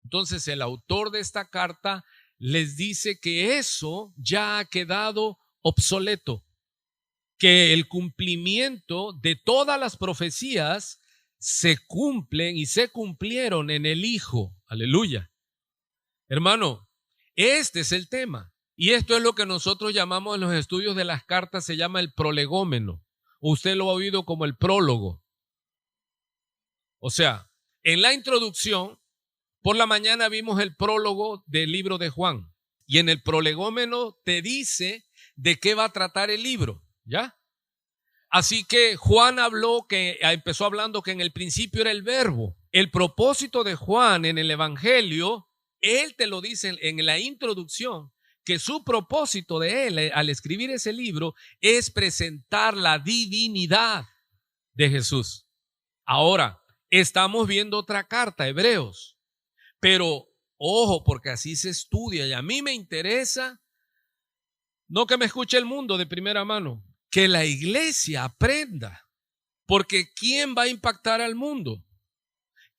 Entonces el autor de esta carta les dice que eso ya ha quedado obsoleto, que el cumplimiento de todas las profecías se cumplen y se cumplieron en el Hijo. Aleluya. Hermano, este es el tema. Y esto es lo que nosotros llamamos en los estudios de las cartas, se llama el prolegómeno. Usted lo ha oído como el prólogo. O sea, en la introducción, por la mañana vimos el prólogo del libro de Juan. Y en el prolegómeno te dice de qué va a tratar el libro, ¿ya? Así que Juan empezó hablando que en el principio era el verbo. El propósito de Juan en el evangelio, él te lo dice en la introducción, que su propósito de él al escribir ese libro es presentar la divinidad de Jesús. Ahora, estamos viendo otra carta, Hebreos, pero ojo, porque así se estudia y a mí me interesa, no que me escuche el mundo de primera mano, que la iglesia aprenda, porque ¿quién va a impactar al mundo?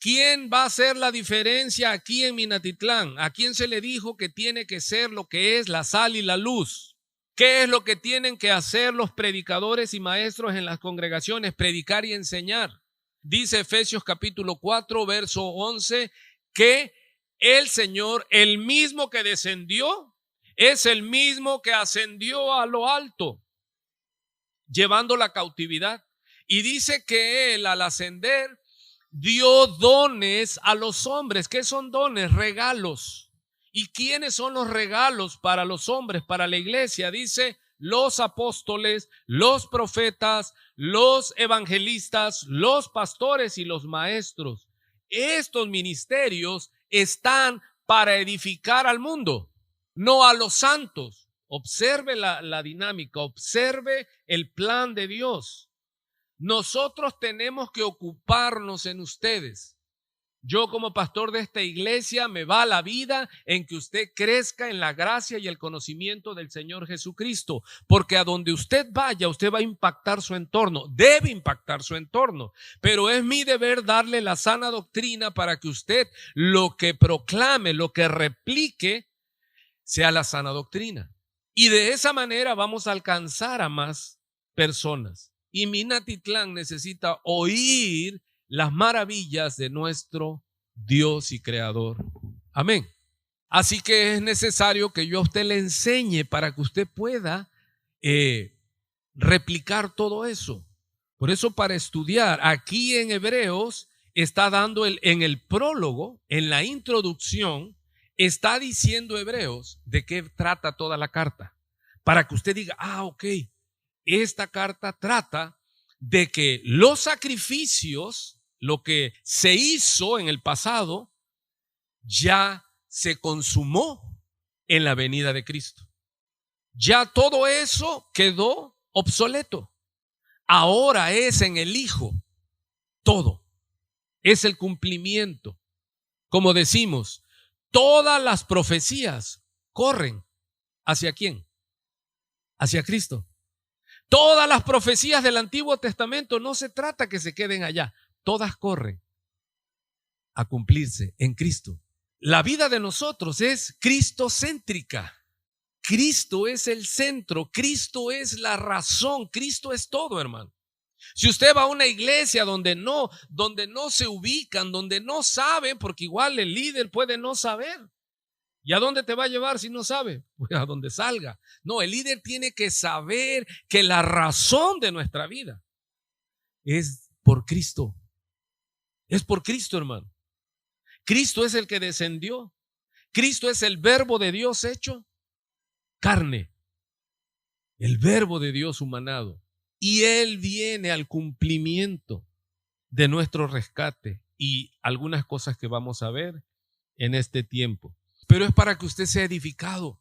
¿Quién va a hacer la diferencia aquí en Minatitlán? ¿A quién se le dijo que tiene que ser lo que es la sal y la luz? ¿Qué es lo que tienen que hacer los predicadores y maestros en las congregaciones? Predicar y enseñar. Dice Efesios capítulo 4, verso 11, que el Señor, el mismo que descendió, es el mismo que ascendió a lo alto, llevando la cautividad. Y dice que Él al ascender dio dones a los hombres. ¿Qué son dones? Regalos. ¿Y quiénes son los regalos para los hombres, para la iglesia? Dice los apóstoles, los profetas, los evangelistas, los pastores y los maestros. Estos ministerios están para edificar al mundo, no a los santos. Observe la dinámica, observe el plan de Dios. Nosotros tenemos que ocuparnos en ustedes. Yo como pastor de esta iglesia me va la vida en que usted crezca en la gracia y el conocimiento del Señor Jesucristo, porque a donde usted vaya, usted va a impactar su entorno, debe impactar su entorno, pero es mi deber darle la sana doctrina para que usted lo que proclame, lo que replique, sea la sana doctrina. Y de esa manera vamos a alcanzar a más personas. Y Minatitlán necesita oír las maravillas de nuestro Dios y Creador. Amén. Así que es necesario que yo a usted le enseñe para que usted pueda replicar todo eso. Por eso, para estudiar aquí en Hebreos, está dando en el prólogo, en la introducción, está diciendo Hebreos de qué trata toda la carta. Para que usted diga, ok, esta carta trata de que los sacrificios, lo que se hizo en el pasado, ya se consumó en la venida de Cristo. Ya todo eso quedó obsoleto. Ahora es en el Hijo todo. Es el cumplimiento. Como decimos, todas las profecías corren ¿hacia quién? Hacia Cristo. Todas las profecías del Antiguo Testamento no se trata que se queden allá. Todas corren a cumplirse en Cristo. La vida de nosotros es cristocéntrica. Cristo es el centro, Cristo es la razón, Cristo es todo, hermano. Si usted va a una iglesia donde no se ubican, donde no saben, porque igual el líder puede no saber. ¿Y a dónde te va a llevar si no sabe? Pues a donde salga. No, el líder tiene que saber que la razón de nuestra vida es por Cristo. Es por Cristo, hermano. Cristo es el que descendió. Cristo es el verbo de Dios hecho carne. El verbo de Dios humanado. Y Él viene al cumplimiento de nuestro rescate y algunas cosas que vamos a ver en este tiempo. Pero es para que usted sea edificado,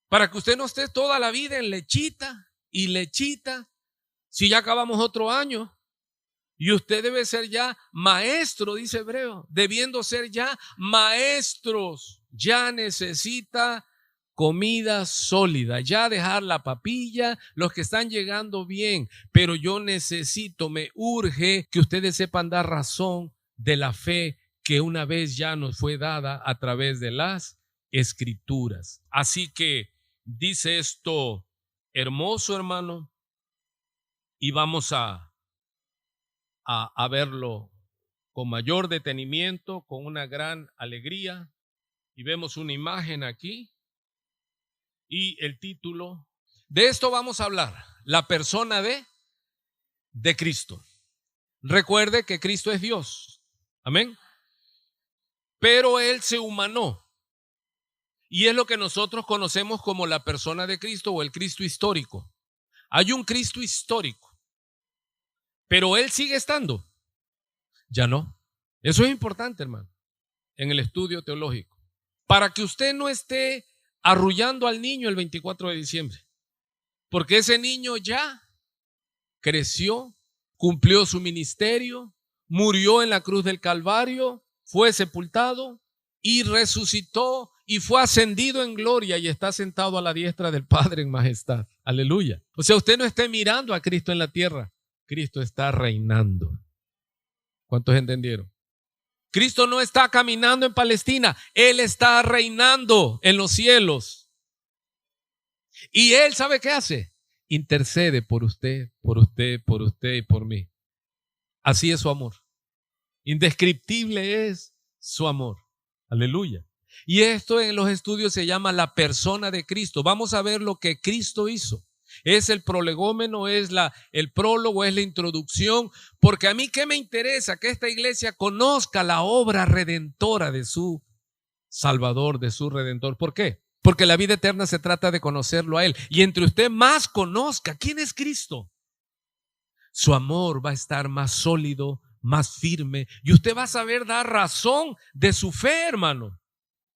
para que usted no esté toda la vida en lechita y lechita, si ya acabamos otro año. Y usted debe ser ya maestro, dice Hebreo, debiendo ser ya maestros. Ya necesita comida sólida, ya dejar la papilla, los que están llegando bien, pero yo necesito, me urge que ustedes sepan dar razón de la fe que una vez ya nos fue dada a través de las Escrituras. Así que dice esto hermoso, hermano, y vamos a verlo con mayor detenimiento, con una gran alegría. Y vemos una imagen aquí y el título. De esto vamos a hablar, la persona de Cristo. Recuerde que Cristo es Dios, amén, pero Él se humanó. Y es lo que nosotros conocemos como la persona de Cristo o el Cristo histórico. Hay un Cristo histórico, pero Él sigue estando. Ya no. Eso es importante, hermano, en el estudio teológico. Para que usted no esté arrullando al niño el 24 de diciembre. Porque ese niño ya creció, cumplió su ministerio, murió en la cruz del Calvario, fue sepultado y resucitó y fue ascendido en gloria y está sentado a la diestra del Padre en majestad. Aleluya. O sea, usted no esté mirando a Cristo en la tierra. Cristo está reinando. ¿Cuántos entendieron? Cristo no está caminando en Palestina. Él está reinando en los cielos. Y Él, ¿sabe qué hace? Intercede por usted, por usted, por usted y por mí. Así es su amor. Indescriptible es su amor. Aleluya. Y esto en los estudios se llama la persona de Cristo. Vamos a ver lo que Cristo hizo. Es el prolegómeno, es el prólogo, es la introducción, porque a mí qué me interesa que esta iglesia conozca la obra redentora de su Salvador, de su Redentor. ¿Por qué? Porque la vida eterna se trata de conocerlo a Él. Y entre usted más conozca quién es Cristo, su amor va a estar más sólido, más firme, y usted va a saber dar razón de su fe, hermano.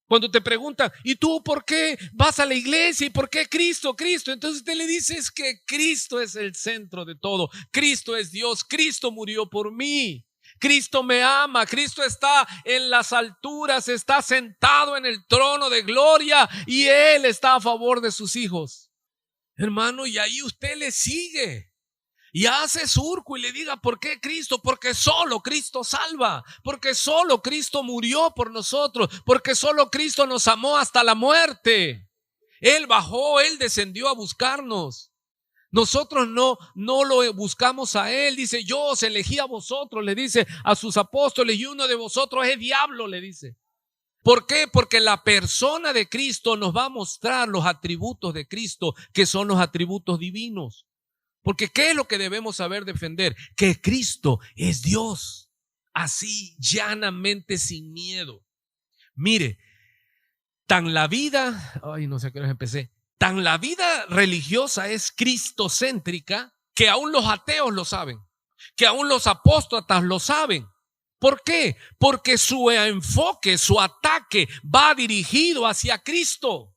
Cuando te preguntan, ¿y tú por qué vas a la iglesia? ¿Y por qué Cristo? Entonces usted le dice, es que Cristo es el centro de todo. Cristo es Dios. Cristo murió por mí. Cristo me ama. Cristo está en las alturas, está sentado en el trono de gloria y Él está a favor de sus hijos. Hermano, y ahí usted le sigue. Y hace surco y le diga, ¿por qué Cristo? Porque solo Cristo salva, porque solo Cristo murió por nosotros, porque solo Cristo nos amó hasta la muerte. Él bajó, Él descendió a buscarnos. Nosotros no lo buscamos a Él. Dice, yo os elegí a vosotros, le dice a sus apóstoles, y uno de vosotros es diablo, le dice. ¿Por qué? Porque la persona de Cristo nos va a mostrar los atributos de Cristo, que son los atributos divinos. Porque ¿qué es lo que debemos saber defender? Que Cristo es Dios, así llanamente, sin miedo. Mire, tan la vida religiosa es cristocéntrica que aún los ateos lo saben, que aún los apóstatas lo saben. ¿Por qué? Porque su enfoque, su ataque va dirigido hacia Cristo.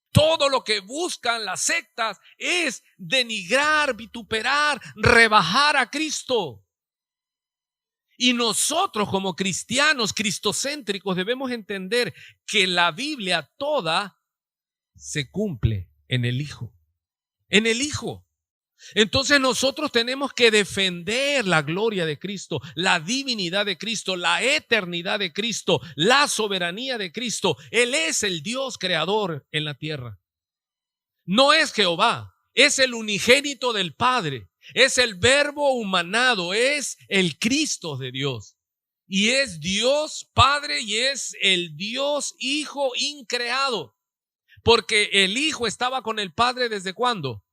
Todo lo que buscan las sectas es denigrar, vituperar, rebajar a Cristo. Y nosotros como cristianos cristocéntricos debemos entender que la Biblia toda se cumple en el Hijo. En el Hijo. Entonces nosotros tenemos que defender la gloria de Cristo, la divinidad de Cristo, la eternidad de Cristo, la soberanía de Cristo. Él es el Dios creador en la tierra. No es Jehová, es el unigénito del Padre, es el verbo humanado, es el Cristo de Dios. Y es Dios Padre y es el Dios Hijo increado. Porque el Hijo estaba con el Padre ¿desde cuándo?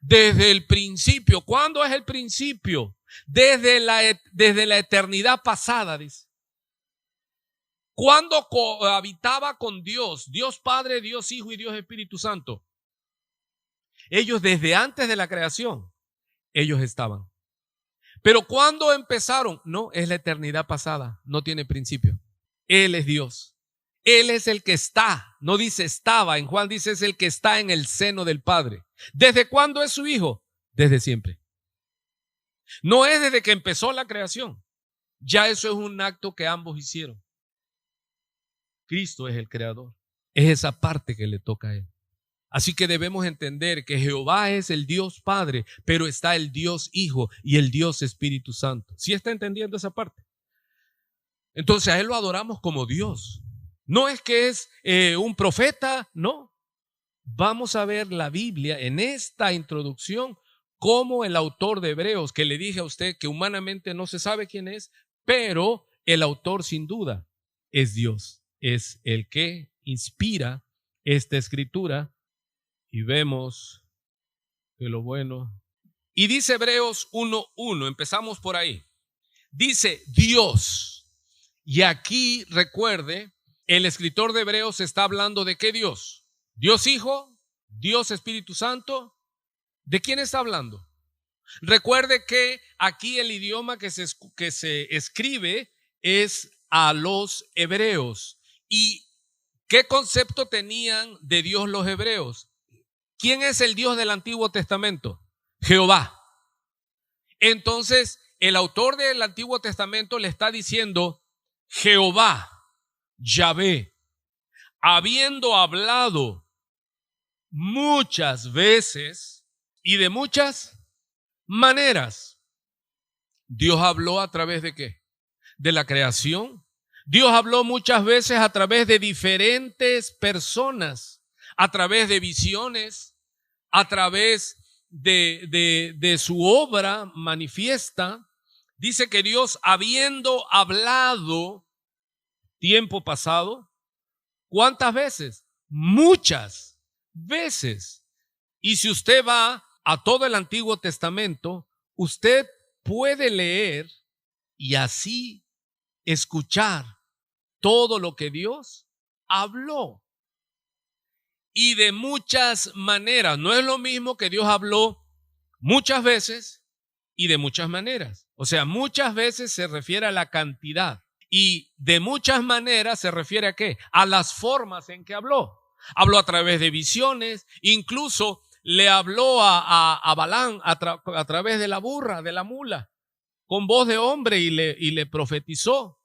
Desde el principio. ¿Cuándo es el principio? Desde la eternidad pasada, dice. ¿Cuándo cohabitaba con Dios? Dios Padre, Dios Hijo y Dios Espíritu Santo. Ellos desde antes de la creación, ellos estaban. Pero ¿cuándo empezaron? No, es la eternidad pasada, no tiene principio. Él es Dios. Él es el que está, no dice estaba, en Juan dice es el que está en el seno del Padre. ¿Desde cuándo es su Hijo? Desde siempre. No es desde que empezó la creación. Ya eso es un acto que ambos hicieron. Cristo es el creador. Es esa parte que le toca a Él. Así que debemos entender que Jehová es el Dios Padre, pero está el Dios Hijo y el Dios Espíritu Santo. ¿Sí está entendiendo esa parte? Entonces a Él lo adoramos como Dios. No es que es un profeta, no. Vamos a ver la Biblia en esta introducción como el autor de Hebreos, que le dije a usted que humanamente no se sabe quién es, pero el autor sin duda es Dios. Es el que inspira esta escritura y vemos que lo bueno. Y dice Hebreos 1:1, empezamos por ahí. Dice Dios. Y aquí recuerde, el escritor de Hebreos está hablando de qué Dios. Dios Hijo, Dios Espíritu Santo. ¿De quién está hablando? Recuerde que aquí el idioma que se escribe es a los hebreos. ¿Y qué concepto tenían de Dios los hebreos? ¿Quién es el Dios del Antiguo Testamento? Jehová. Entonces, el autor del Antiguo Testamento le está diciendo, Jehová, Yahvé, habiendo hablado muchas veces y de muchas maneras. Dios habló a través de ¿qué? De la creación. Dios habló muchas veces a través de diferentes personas, a través de visiones, a través de su obra manifiesta. Dice que Dios, habiendo hablado tiempo pasado, ¿cuántas veces? Muchas veces. Y si usted va a todo el Antiguo Testamento, usted puede leer y así escuchar todo lo que Dios habló. Y de muchas maneras. No es lo mismo que Dios habló muchas veces y de muchas maneras. O sea, muchas veces se refiere a la cantidad. Y de muchas maneras se refiere a ¿qué? A las formas en que habló. Habló a través de visiones, incluso le habló a Balaam a través de la burra, de la mula, con voz de hombre y le profetizó.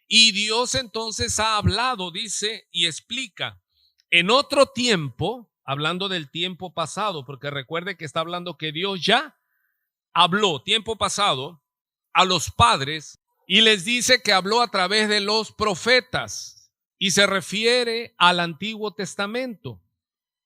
Y Dios entonces ha hablado, dice, y explica. En otro tiempo, hablando del tiempo pasado, porque recuerde que está hablando que Dios ya habló, tiempo pasado, a los padres y les dice que habló a través de los profetas y se refiere al Antiguo Testamento,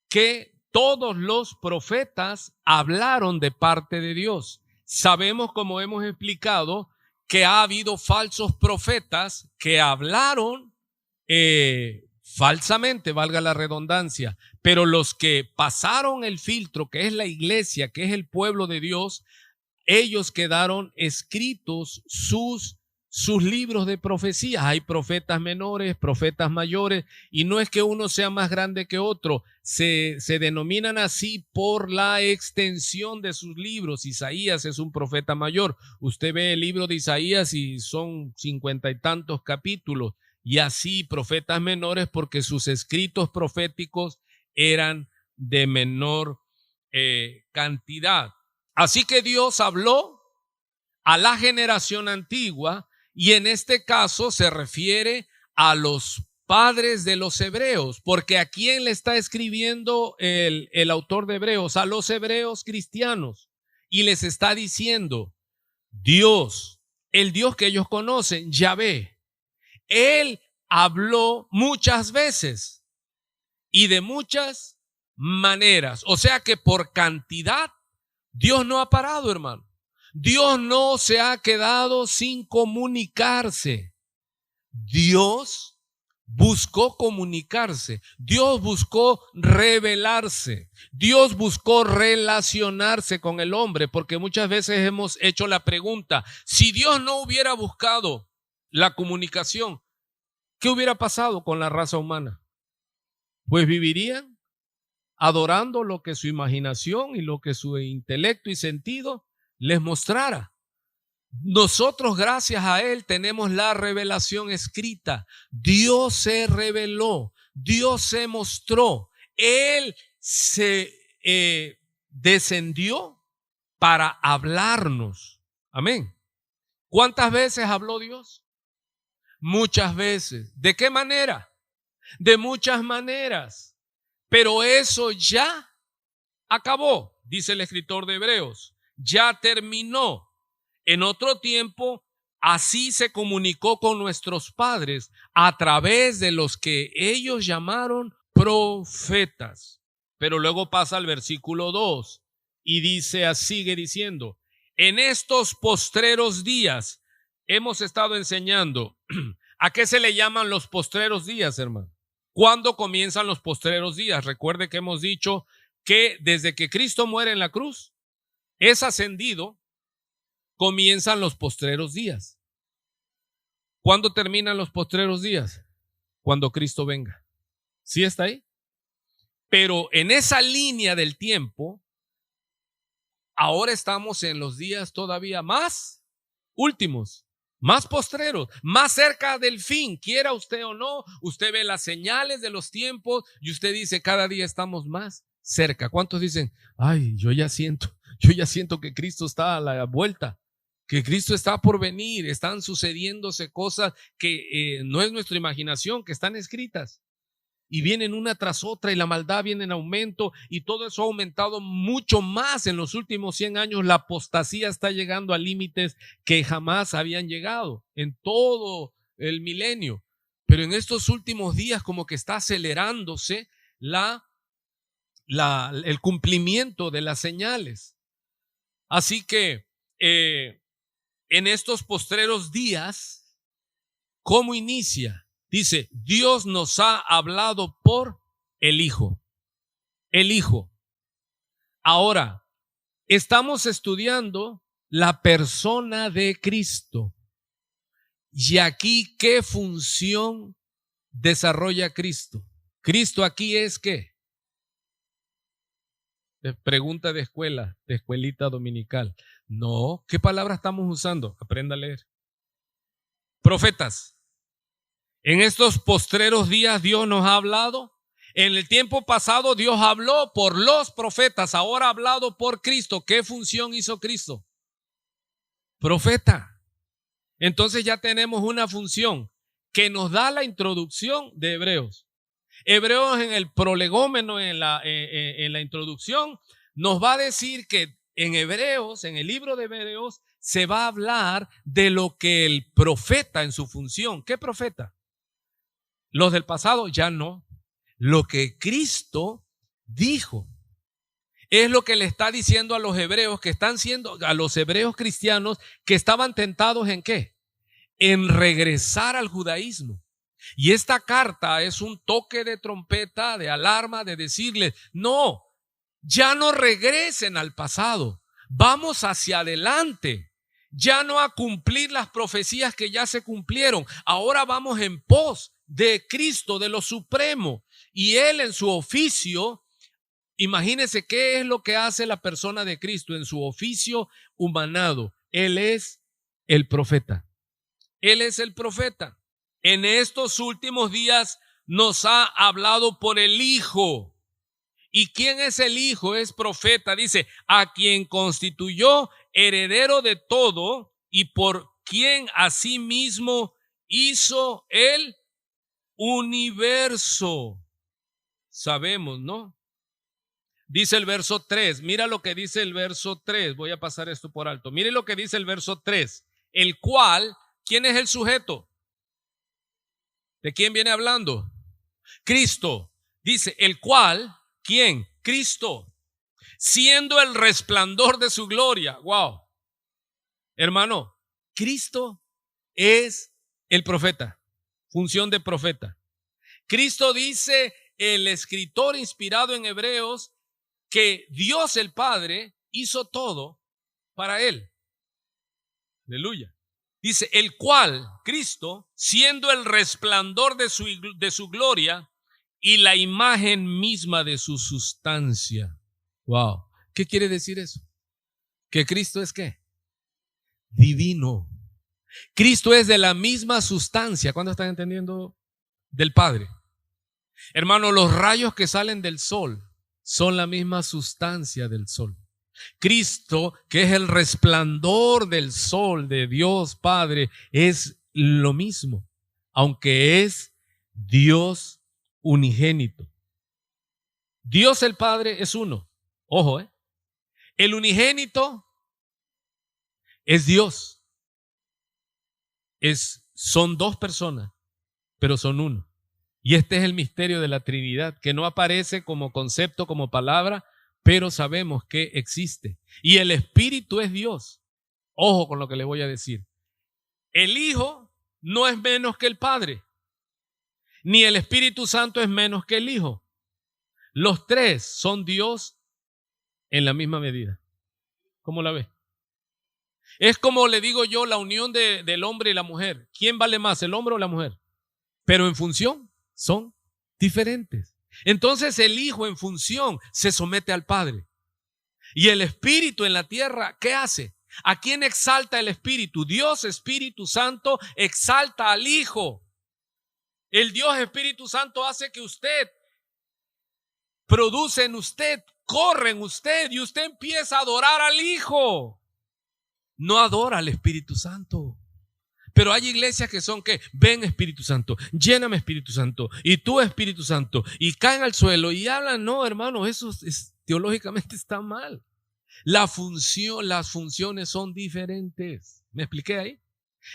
que todos los profetas hablaron de parte de Dios. Sabemos, como hemos explicado, que ha habido falsos profetas que hablaron falsamente, valga la redundancia, pero los que pasaron el filtro, que es la iglesia, que es el pueblo de Dios, ellos quedaron escritos sus libros de profecías. Hay profetas menores, profetas mayores, y no es que uno sea más grande que otro, se denominan así por la extensión de sus libros. Isaías es un profeta mayor. Usted ve el libro de Isaías y son 50 y tantos capítulos, y así profetas menores porque sus escritos proféticos eran de menor cantidad. Así que Dios habló a la generación antigua y en este caso se refiere a los padres de los hebreos, porque ¿a quién le está escribiendo el autor de Hebreos? A los hebreos cristianos, y les está diciendo, Dios, el Dios que ellos conocen, Yahvé, Él habló muchas veces y de muchas maneras, o sea que por cantidad Dios no ha parado, hermano. Dios no se ha quedado sin comunicarse. Dios buscó comunicarse. Dios buscó revelarse. Dios buscó relacionarse con el hombre, porque muchas veces hemos hecho la pregunta, si Dios no hubiera buscado la comunicación, ¿qué hubiera pasado con la raza humana? Pues vivirían adorando lo que su imaginación y lo que su intelecto y sentido les mostrara. Nosotros, gracias a Él, tenemos la revelación escrita. Dios se reveló, Dios se mostró, Él se descendió para hablarnos. Amén. ¿Cuántas veces habló Dios? Muchas veces. ¿De qué manera? De muchas maneras. Pero eso ya acabó, dice el escritor de Hebreos, ya terminó. En otro tiempo así se comunicó con nuestros padres a través de los que ellos llamaron profetas. Pero luego pasa al versículo 2 y sigue diciendo, en estos postreros días hemos estado enseñando. ¿A qué se le llaman los postreros días, hermano? ¿Cuándo comienzan los postreros días? Recuerde que hemos dicho que desde que Cristo muere en la cruz, es ascendido, comienzan los postreros días. ¿Cuándo terminan los postreros días? Cuando Cristo venga. ¿Sí está ahí? Pero en esa línea del tiempo, ahora estamos en los días todavía más últimos, más postreros, más cerca del fin, quiera usted o no. Usted ve las señales de los tiempos y usted dice, cada día estamos más cerca. ¿Cuántos dicen, ay, yo ya siento que Cristo está a la vuelta, que Cristo está por venir, están sucediéndose cosas que no es nuestra imaginación, que están escritas? Y vienen una tras otra y la maldad viene en aumento y todo eso ha aumentado mucho más en los últimos 100 años. La apostasía está llegando a límites que jamás habían llegado en todo el milenio. Pero en estos últimos días como que está acelerándose el cumplimiento de las señales. Así que en estos postreros días, ¿cómo inicia? Dice, Dios nos ha hablado por el Hijo. El Hijo. Ahora, estamos estudiando la persona de Cristo. Y aquí, ¿qué función desarrolla Cristo? Cristo aquí es ¿qué? Pregunta de escuela, de escuelita dominical. No, ¿qué palabra estamos usando? Aprenda a leer. Profetas. En estos postreros días Dios nos ha hablado. En el tiempo pasado Dios habló por los profetas, ahora ha hablado por Cristo. ¿Qué función hizo Cristo? Profeta. Entonces ya tenemos una función que nos da la introducción de Hebreos. Hebreos en el prolegómeno, en la introducción, nos va a decir que en Hebreos, en el libro de Hebreos, se va a hablar de lo que el profeta en su función. ¿Qué profeta? Los del pasado ya no. Lo que Cristo dijo es lo que le está diciendo a los hebreos que están siendo, a los hebreos cristianos que estaban tentados ¿en qué? En regresar al judaísmo. Y esta carta es un toque de trompeta, de alarma, de decirles, no, ya no regresen al pasado, vamos hacia adelante. Ya no a cumplir las profecías que ya se cumplieron, ahora vamos en pos de Cristo, de lo supremo. Y Él en su oficio, imagínense qué es lo que hace la persona de Cristo en su oficio humanado. Él es el profeta. Él es el profeta. En estos últimos días nos ha hablado por el Hijo. ¿Y quién es el Hijo? Es profeta. Dice, a quien constituyó heredero de todo y por quien asimismo hizo el universo. Sabemos, ¿no? Dice el verso 3. Mira lo que dice el verso 3. Voy a pasar esto por alto. Mire lo que dice el verso 3. El cual, ¿quién es el sujeto? ¿De quién viene hablando? Cristo. Dice, el cual, ¿quién? Cristo. Siendo el resplandor de su gloria. Wow. Hermano, Cristo es el profeta. Función de profeta. Cristo dice el escritor inspirado en Hebreos que Dios el Padre hizo todo para él. Aleluya. Dice, el cual, Cristo, siendo el resplandor de su gloria y la imagen misma de su sustancia. Wow. ¿Qué quiere decir eso? Que Cristo es ¿qué? Divino. Cristo es de la misma sustancia. ¿Cuándo están entendiendo? Del Padre. Hermano, los rayos que salen del sol son la misma sustancia del sol. Cristo, que es el resplandor del sol de Dios Padre, es lo mismo, aunque es Dios unigénito. Dios el Padre es uno. Ojo, el unigénito es Dios. son dos personas, pero son uno. Y este es el misterio de la Trinidad, que no aparece como concepto, como palabra, pero sabemos que existe. Y el Espíritu es Dios. Ojo con lo que les voy a decir. El Hijo no es menos que el Padre, ni el Espíritu Santo es menos que el Hijo. Los tres son Dios en la misma medida. ¿Cómo la ves? Es como le digo yo, la unión del hombre y la mujer. ¿Quién vale más, el hombre o la mujer? Pero en función son diferentes. Entonces el Hijo en función se somete al Padre. Y el Espíritu en la tierra, ¿qué hace? ¿A quién exalta el Espíritu? Dios Espíritu Santo exalta al Hijo. El Dios Espíritu Santo hace que usted produce en usted, corre en usted y usted empieza a adorar al Hijo. No adora al Espíritu Santo. Pero hay iglesias que son que, ven Espíritu Santo, lléname Espíritu Santo, y tú Espíritu Santo, y caen al suelo y hablan. No, hermano, eso teológicamente está mal. Las funciones son diferentes. ¿Me expliqué ahí?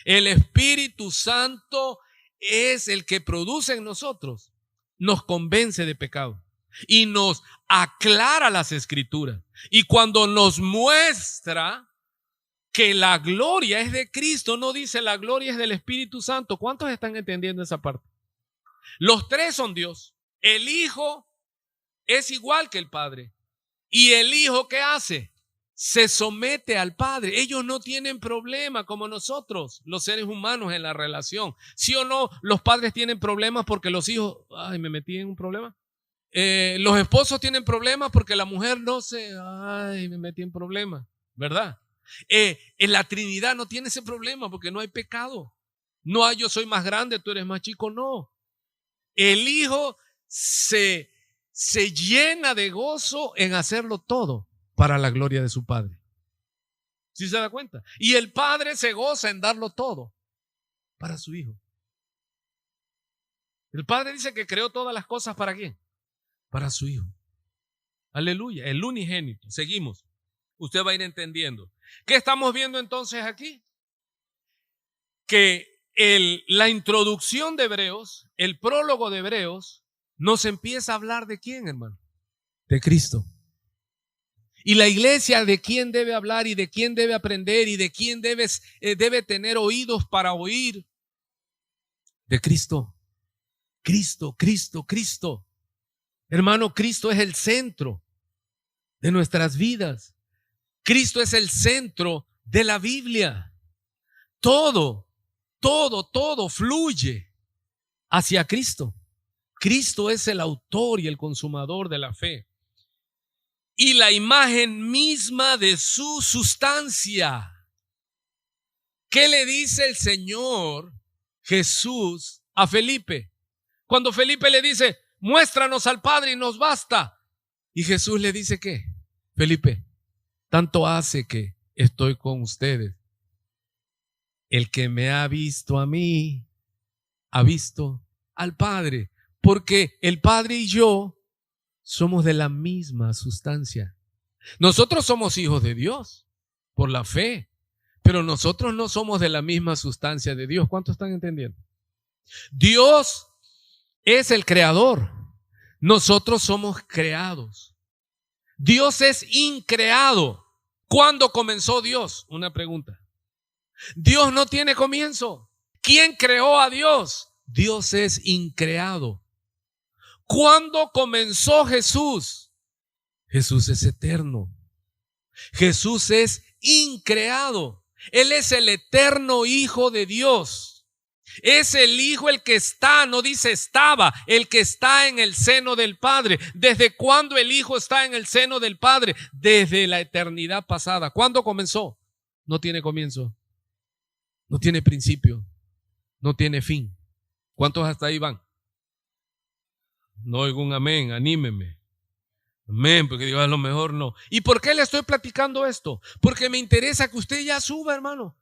El Espíritu Santo es el que produce en nosotros, nos convence de pecado y nos aclara las Escrituras. Y cuando nos muestra que la gloria es de Cristo, no dice la gloria es del Espíritu Santo. ¿Cuántos están entendiendo esa parte? Los tres son Dios. El Hijo es igual que el Padre. ¿Y el Hijo qué hace? Se somete al Padre. Ellos no tienen problema como nosotros, los seres humanos, en la relación. ¿Sí o no? Los padres tienen problemas porque los hijos, me metí en un problema. Los esposos tienen problemas porque la mujer me metí en problemas, ¿verdad? En la Trinidad no tiene ese problema porque no hay pecado. No hay yo soy más grande, tú eres más chico, no. El Hijo se llena de gozo en hacerlo todo para la gloria de su Padre. ¿Sí se da cuenta? Y el Padre se goza en darlo todo para su Hijo. El Padre dice que creó todas las cosas ¿para quién? Para su Hijo. Aleluya, el unigénito. Seguimos. Usted va a ir entendiendo. ¿Qué estamos viendo entonces aquí? Que la introducción de Hebreos, el prólogo de Hebreos, nos empieza a hablar de quién, hermano. De Cristo. Y la iglesia, de quién debe hablar y de quién debe aprender y de quién debe tener oídos para oír. De Cristo. Cristo, Cristo, Cristo. Hermano, Cristo es el centro de nuestras vidas. Cristo es el centro de la Biblia. Todo fluye hacia Cristo. Cristo es el autor y el consumador de la fe. Y la imagen misma de su sustancia. ¿Qué le dice el Señor Jesús a Felipe? Cuando Felipe le dice, muéstranos al Padre y nos basta. Y Jesús le dice, ¿qué? Felipe, tanto hace que estoy con ustedes. El que me ha visto a mí, ha visto al Padre. Porque el Padre y yo somos de la misma sustancia. Nosotros somos hijos de Dios por la fe, pero nosotros no somos de la misma sustancia de Dios. ¿Cuántos están entendiendo? Dios es el creador. Nosotros somos creados. Dios es increado. ¿Cuándo comenzó Dios? Una pregunta. Dios no tiene comienzo. ¿Quién creó a Dios? Dios es increado. ¿Cuándo comenzó Jesús? Jesús es eterno. Jesús es increado. Él es el eterno Hijo de Dios. Es el Hijo el que está, no dice estaba, el que está en el seno del Padre. ¿Desde cuándo el Hijo está en el seno del Padre? Desde la eternidad pasada. ¿Cuándo comenzó? No tiene comienzo. No tiene principio. No tiene fin. ¿Cuántos hasta ahí van? No oigo un amén, anímeme. Amén, porque digo, a lo mejor no. ¿Y por qué le estoy platicando esto? Porque me interesa que usted ya suba, hermano.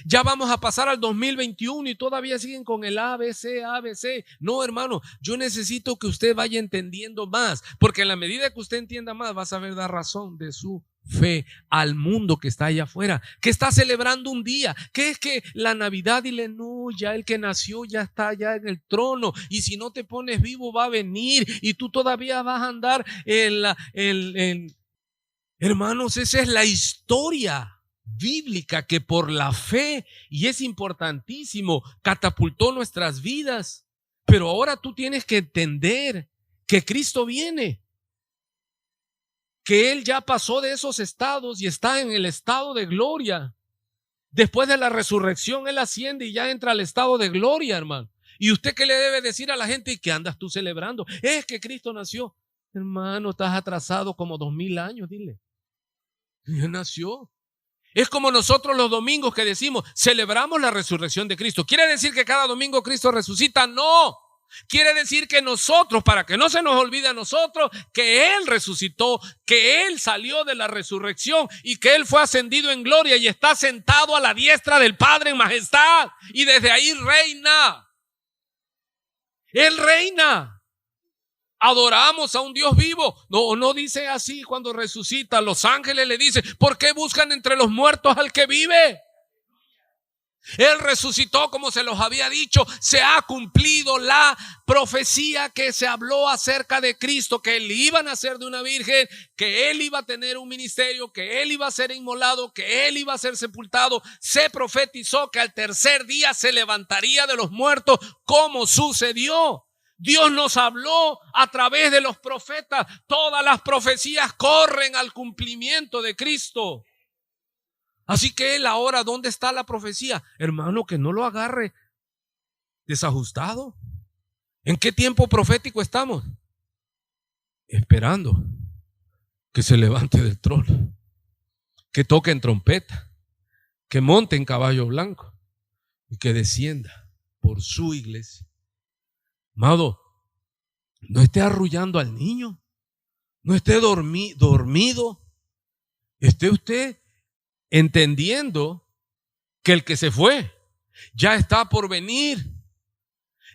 Ya vamos a pasar al 2021 y todavía siguen con el ABC, ABC. No, hermano, yo necesito que usted vaya entendiendo más, porque en la medida que usted entienda más, va a saber dar razón de su fe al mundo que está allá afuera, que está celebrando un día, que es que la Navidad, dile, no, ya el que nació ya está allá en el trono, y si no te pones vivo va a venir, y tú todavía vas a andar Hermanos, esa es la historia bíblica que por la fe, y es importantísimo, catapultó nuestras vidas. Pero ahora tú tienes que entender que Cristo viene, que Él ya pasó de esos estados y está en el estado de gloria. Después de la resurrección, Él asciende y ya entra al estado de gloria, hermano. ¿Y usted qué le debe decir a la gente? ¿Y qué andas tú celebrando? Es que Cristo nació. Hermano, estás atrasado como 2000 años, dile. Ya nació. Es como nosotros los domingos que decimos, celebramos la resurrección de Cristo. ¿Quiere decir que cada domingo Cristo resucita? No. Quiere decir que nosotros, para que no se nos olvide a nosotros, que Él resucitó, que Él salió de la resurrección y que Él fue ascendido en gloria y está sentado a la diestra del Padre en majestad. Y desde ahí reina. Él reina. Adoramos a un Dios vivo. No dice así cuando resucita. Los ángeles le dicen, ¿por qué buscan entre los muertos al que vive? Él resucitó como se los había dicho. Se ha cumplido la profecía que se habló acerca de Cristo, que Él iba a nacer de una virgen, que Él iba a tener un ministerio, que Él iba a ser inmolado, que Él iba a ser sepultado. Se profetizó que al tercer día se levantaría de los muertos, como sucedió. Dios nos habló a través de los profetas. Todas las profecías corren al cumplimiento de Cristo. Así que Él ahora, ¿dónde está la profecía? Hermano, que no lo agarre desajustado. ¿En qué tiempo profético estamos? Esperando que se levante del trono, que toque en trompeta, que monte en caballo blanco y que descienda por su iglesia. Amado, no esté arrullando al niño, no esté dormido, esté usted entendiendo que el que se fue ya está por venir.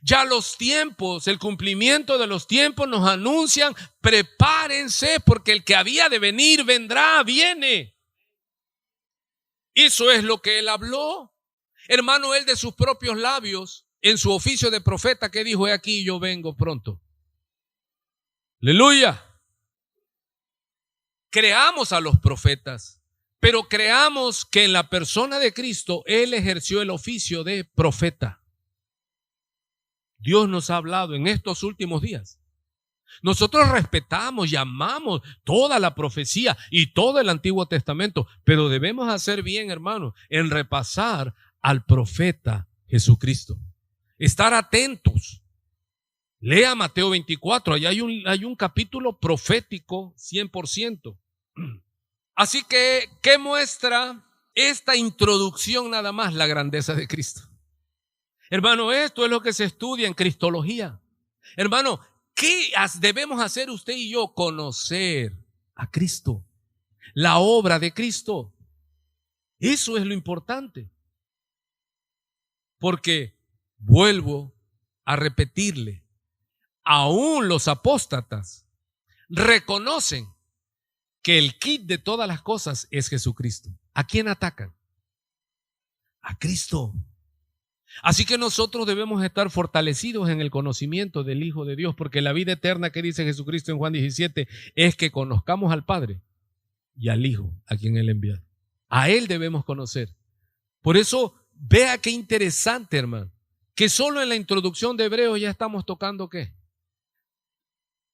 Ya los tiempos, el cumplimiento de los tiempos nos anuncian, prepárense porque el que había de venir vendrá, viene. Eso es lo que Él habló. Hermano, Él de sus propios labios, en su oficio de profeta, que dijo, he aquí yo vengo pronto. Aleluya. Creamos a los profetas, pero creamos que en la persona de Cristo Él ejerció el oficio de profeta. Dios nos ha hablado en estos últimos días. Nosotros respetamos y amamos toda la profecía y todo el Antiguo Testamento, pero debemos hacer bien, hermano, en repasar al profeta Jesucristo. Estar atentos. Lea Mateo 24, allá hay un capítulo profético 100%. Así que, ¿qué muestra esta introducción nada más? La grandeza de Cristo. Hermano, esto es lo que se estudia en Cristología. Hermano, ¿qué debemos hacer usted y yo? Conocer a Cristo, la obra de Cristo. Eso es lo importante. Porque, vuelvo a repetirle, aún los apóstatas reconocen que el kit de todas las cosas es Jesucristo. ¿A quién atacan? A Cristo. Así que nosotros debemos estar fortalecidos en el conocimiento del Hijo de Dios, porque la vida eterna que dice Jesucristo en Juan 17 es que conozcamos al Padre y al Hijo a quien Él envió. A Él debemos conocer. Por eso, vea qué interesante, hermano, que solo en la introducción de Hebreos ya estamos tocando ¿qué?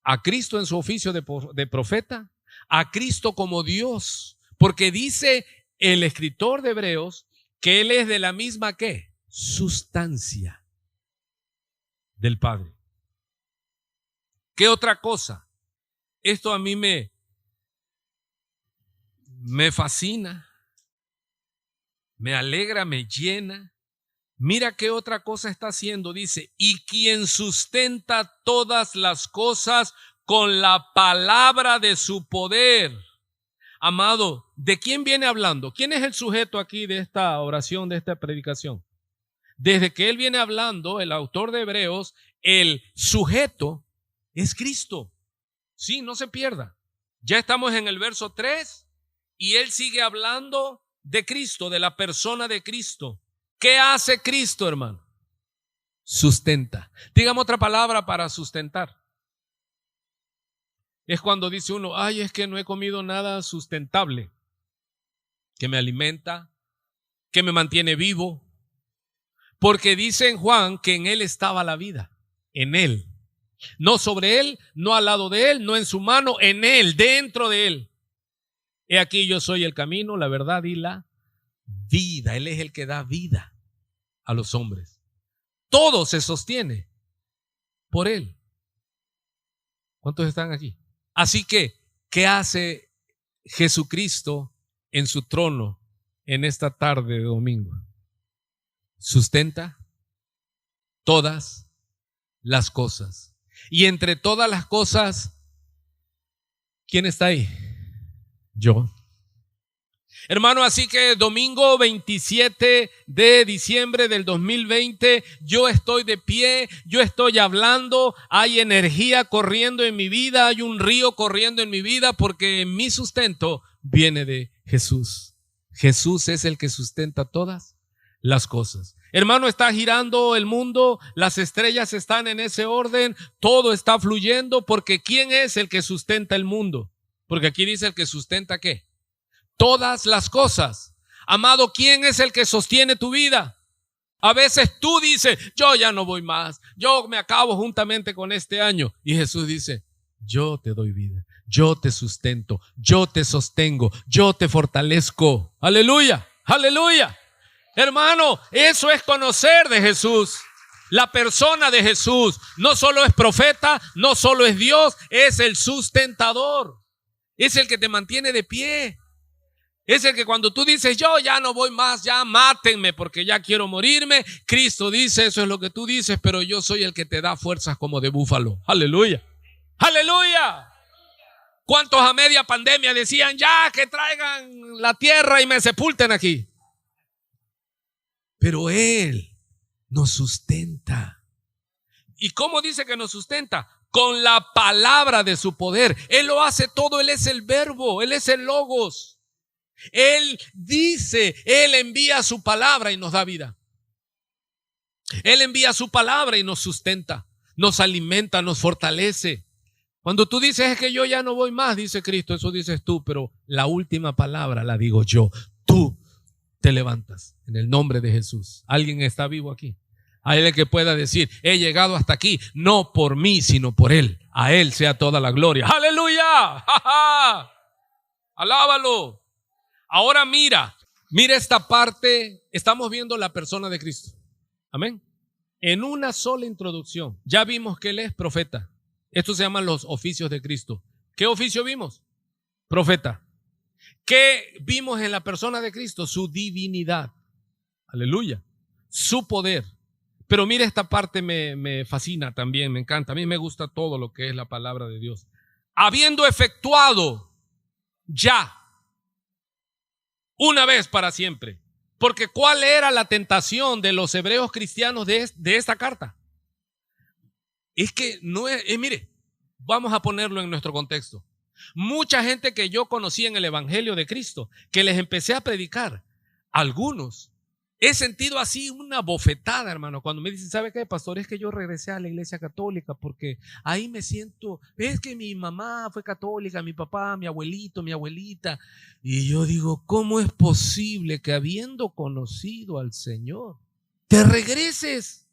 A Cristo en su oficio de profeta, a Cristo como Dios, porque dice el escritor de Hebreos que Él es de la misma ¿qué? Sustancia del Padre. ¿Qué otra cosa? Esto a mí me fascina, me alegra, me llena. Mira qué otra cosa está haciendo, dice, y quien sustenta todas las cosas con la palabra de su poder. Amado, ¿de quién viene hablando? ¿Quién es el sujeto aquí de esta oración, de esta predicación? Desde que él viene hablando, el autor de Hebreos, el sujeto es Cristo. Sí, no se pierda. Ya estamos en el verso 3 Y él sigue hablando de Cristo, de la persona de Cristo. ¿Qué hace Cristo, hermano? Sustenta. Dígame otra palabra para sustentar. Es cuando dice uno, ay, es que no he comido nada sustentable, que me alimenta, que me mantiene vivo. Porque dice en Juan que en él estaba la vida, en él. No sobre él, no al lado de él, no en su mano, en él, dentro de él. He aquí yo soy el camino, la verdad y la vida. Él es el que da vida a los hombres. Todo se sostiene por él. ¿Cuántos están aquí? Así que, ¿qué hace Jesucristo en su trono en esta tarde de domingo? Sustenta todas las cosas. Y entre todas las cosas, ¿quién está ahí? Yo. Hermano, así que domingo 27 de diciembre del 2020, yo estoy de pie, yo estoy hablando, hay energía corriendo en mi vida, hay un río corriendo en mi vida, porque mi sustento viene de Jesús. Jesús es el que sustenta todas las cosas. Hermano, está girando el mundo, las estrellas están en ese orden, todo está fluyendo, porque ¿quién es el que sustenta el mundo? Porque aquí dice el que sustenta ¿qué? Todas las cosas. Amado, ¿quién es el que sostiene tu vida? A veces tú dices, yo ya no voy más, yo me acabo juntamente con este año. Y Jesús dice, yo te doy vida, yo te sustento, yo te sostengo, yo te fortalezco. Aleluya, aleluya. Hermano, eso es conocer de Jesús. La persona de Jesús no solo es profeta, no solo es Dios, es el sustentador. Es el que te mantiene de pie. Es el que cuando tú dices, yo ya no voy más, ya mátenme porque ya quiero morirme. Cristo dice, eso es lo que tú dices, pero yo soy el que te da fuerzas como de búfalo. Aleluya. Aleluya. ¿Cuántos a media pandemia decían, ya que traigan la tierra y me sepulten aquí? Pero Él nos sustenta. ¿Y cómo dice que nos sustenta? Con la palabra de su poder. Él lo hace todo, Él es el verbo, Él es el logos. Él dice, Él envía su palabra y nos da vida. Él envía su palabra y nos sustenta, nos alimenta, nos fortalece. Cuando tú dices es que yo ya no voy más, dice Cristo, eso dices tú, pero la última palabra la digo yo. Tú te levantas en el nombre de Jesús. ¿Alguien está vivo aquí? Hay alguien que pueda decir, he llegado hasta aquí, no por mí, sino por Él. A Él sea toda la gloria. ¡Aleluya! ¡Ja, ja! ¡Alábalo! Ahora mira esta parte, estamos viendo la persona de Cristo. Amén. En una sola introducción, ya vimos que Él es profeta. Esto se llaman los oficios de Cristo. ¿Qué oficio vimos? Profeta. ¿Qué vimos en la persona de Cristo? Su divinidad. Aleluya. Su poder. Pero mira, esta parte me fascina también, me encanta. A mí me gusta todo lo que es la palabra de Dios. Habiendo efectuado ya una vez para siempre. Porque ¿cuál era la tentación de los hebreos cristianos de esta carta? Es que no es, mire, vamos a ponerlo en nuestro contexto. Mucha gente que yo conocí en el Evangelio de Cristo, que les empecé a predicar, algunos, he sentido así una bofetada, hermano, cuando me dicen, ¿sabe qué, pastor? Es que yo regresé a la iglesia católica porque ahí me siento, es que mi mamá fue católica, mi papá, mi abuelito, mi abuelita. Y yo digo, ¿cómo es posible que habiendo conocido al Señor, te regreses?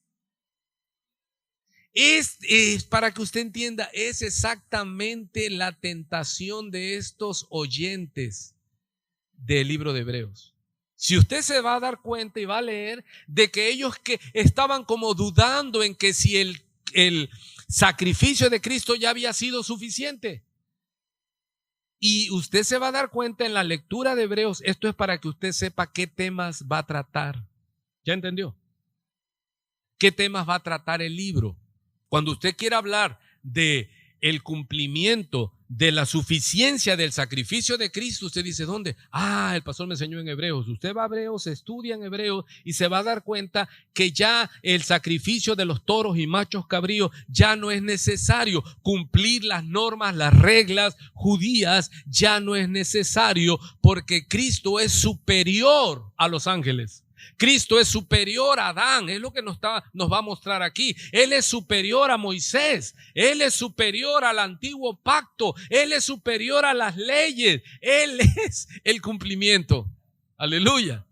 Es para que usted entienda, es exactamente la tentación de estos oyentes del libro de Hebreos. Si usted se va a dar cuenta y va a leer de que ellos que estaban como dudando en que si el sacrificio de Cristo ya había sido suficiente. Y usted se va a dar cuenta en la lectura de Hebreos, esto es para que usted sepa qué temas va a tratar. ¿Ya entendió? ¿Qué temas va a tratar el libro? Cuando usted quiera hablar de el cumplimiento de la suficiencia del sacrificio de Cristo, usted dice, ¿dónde? El pastor me enseñó en Hebreos. Usted va a Hebreos, estudia en Hebreos y se va a dar cuenta que ya el sacrificio de los toros y machos cabríos ya no es necesario. Cumplir las normas, las reglas judías ya no es necesario, porque Cristo es superior a los ángeles. Cristo es superior a Adán, es lo que nos va a mostrar aquí. Él es superior a Moisés, Él es superior al antiguo pacto, Él es superior a las leyes, Él es el cumplimiento. Aleluya.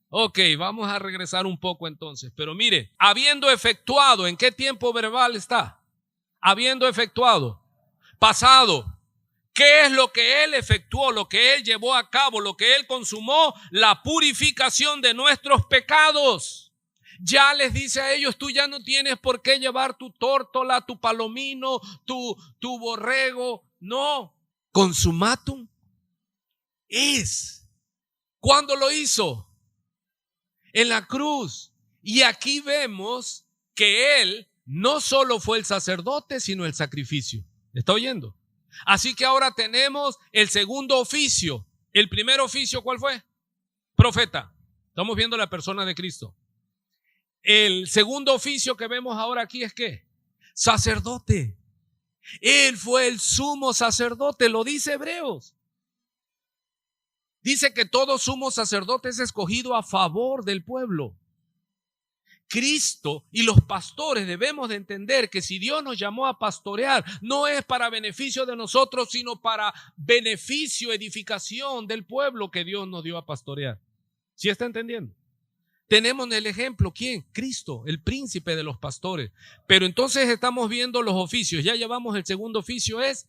Ok, vamos a regresar un poco entonces, pero mire, habiendo efectuado, ¿en qué tiempo verbal está? Habiendo efectuado, pasado. ¿Qué es lo que Él efectuó, lo que Él llevó a cabo, lo que Él consumó? La purificación de nuestros pecados. Ya les dice a ellos, tú ya no tienes por qué llevar tu tórtola, tu palomino, tu borrego. No, consumatum es. ¿Cuándo lo hizo? En la cruz. Y aquí vemos que Él no solo fue el sacerdote, sino el sacrificio. ¿Está oyendo? Así que ahora tenemos el segundo oficio. El primer oficio, ¿cuál fue? Profeta. Estamos viendo la persona de Cristo. El segundo oficio que vemos ahora aquí es ¿qué? Sacerdote. Él fue el sumo sacerdote, lo dice Hebreos. Dice que todo sumo sacerdote es escogido a favor del pueblo. Cristo y los pastores debemos de entender que si Dios nos llamó a pastorear, no es para beneficio de nosotros, sino para beneficio, edificación del pueblo que Dios nos dio a pastorear. ¿Sí está entendiendo? Tenemos el ejemplo, ¿quién? Cristo, el príncipe de los pastores. Pero entonces estamos viendo los oficios. Ya llevamos el segundo oficio, es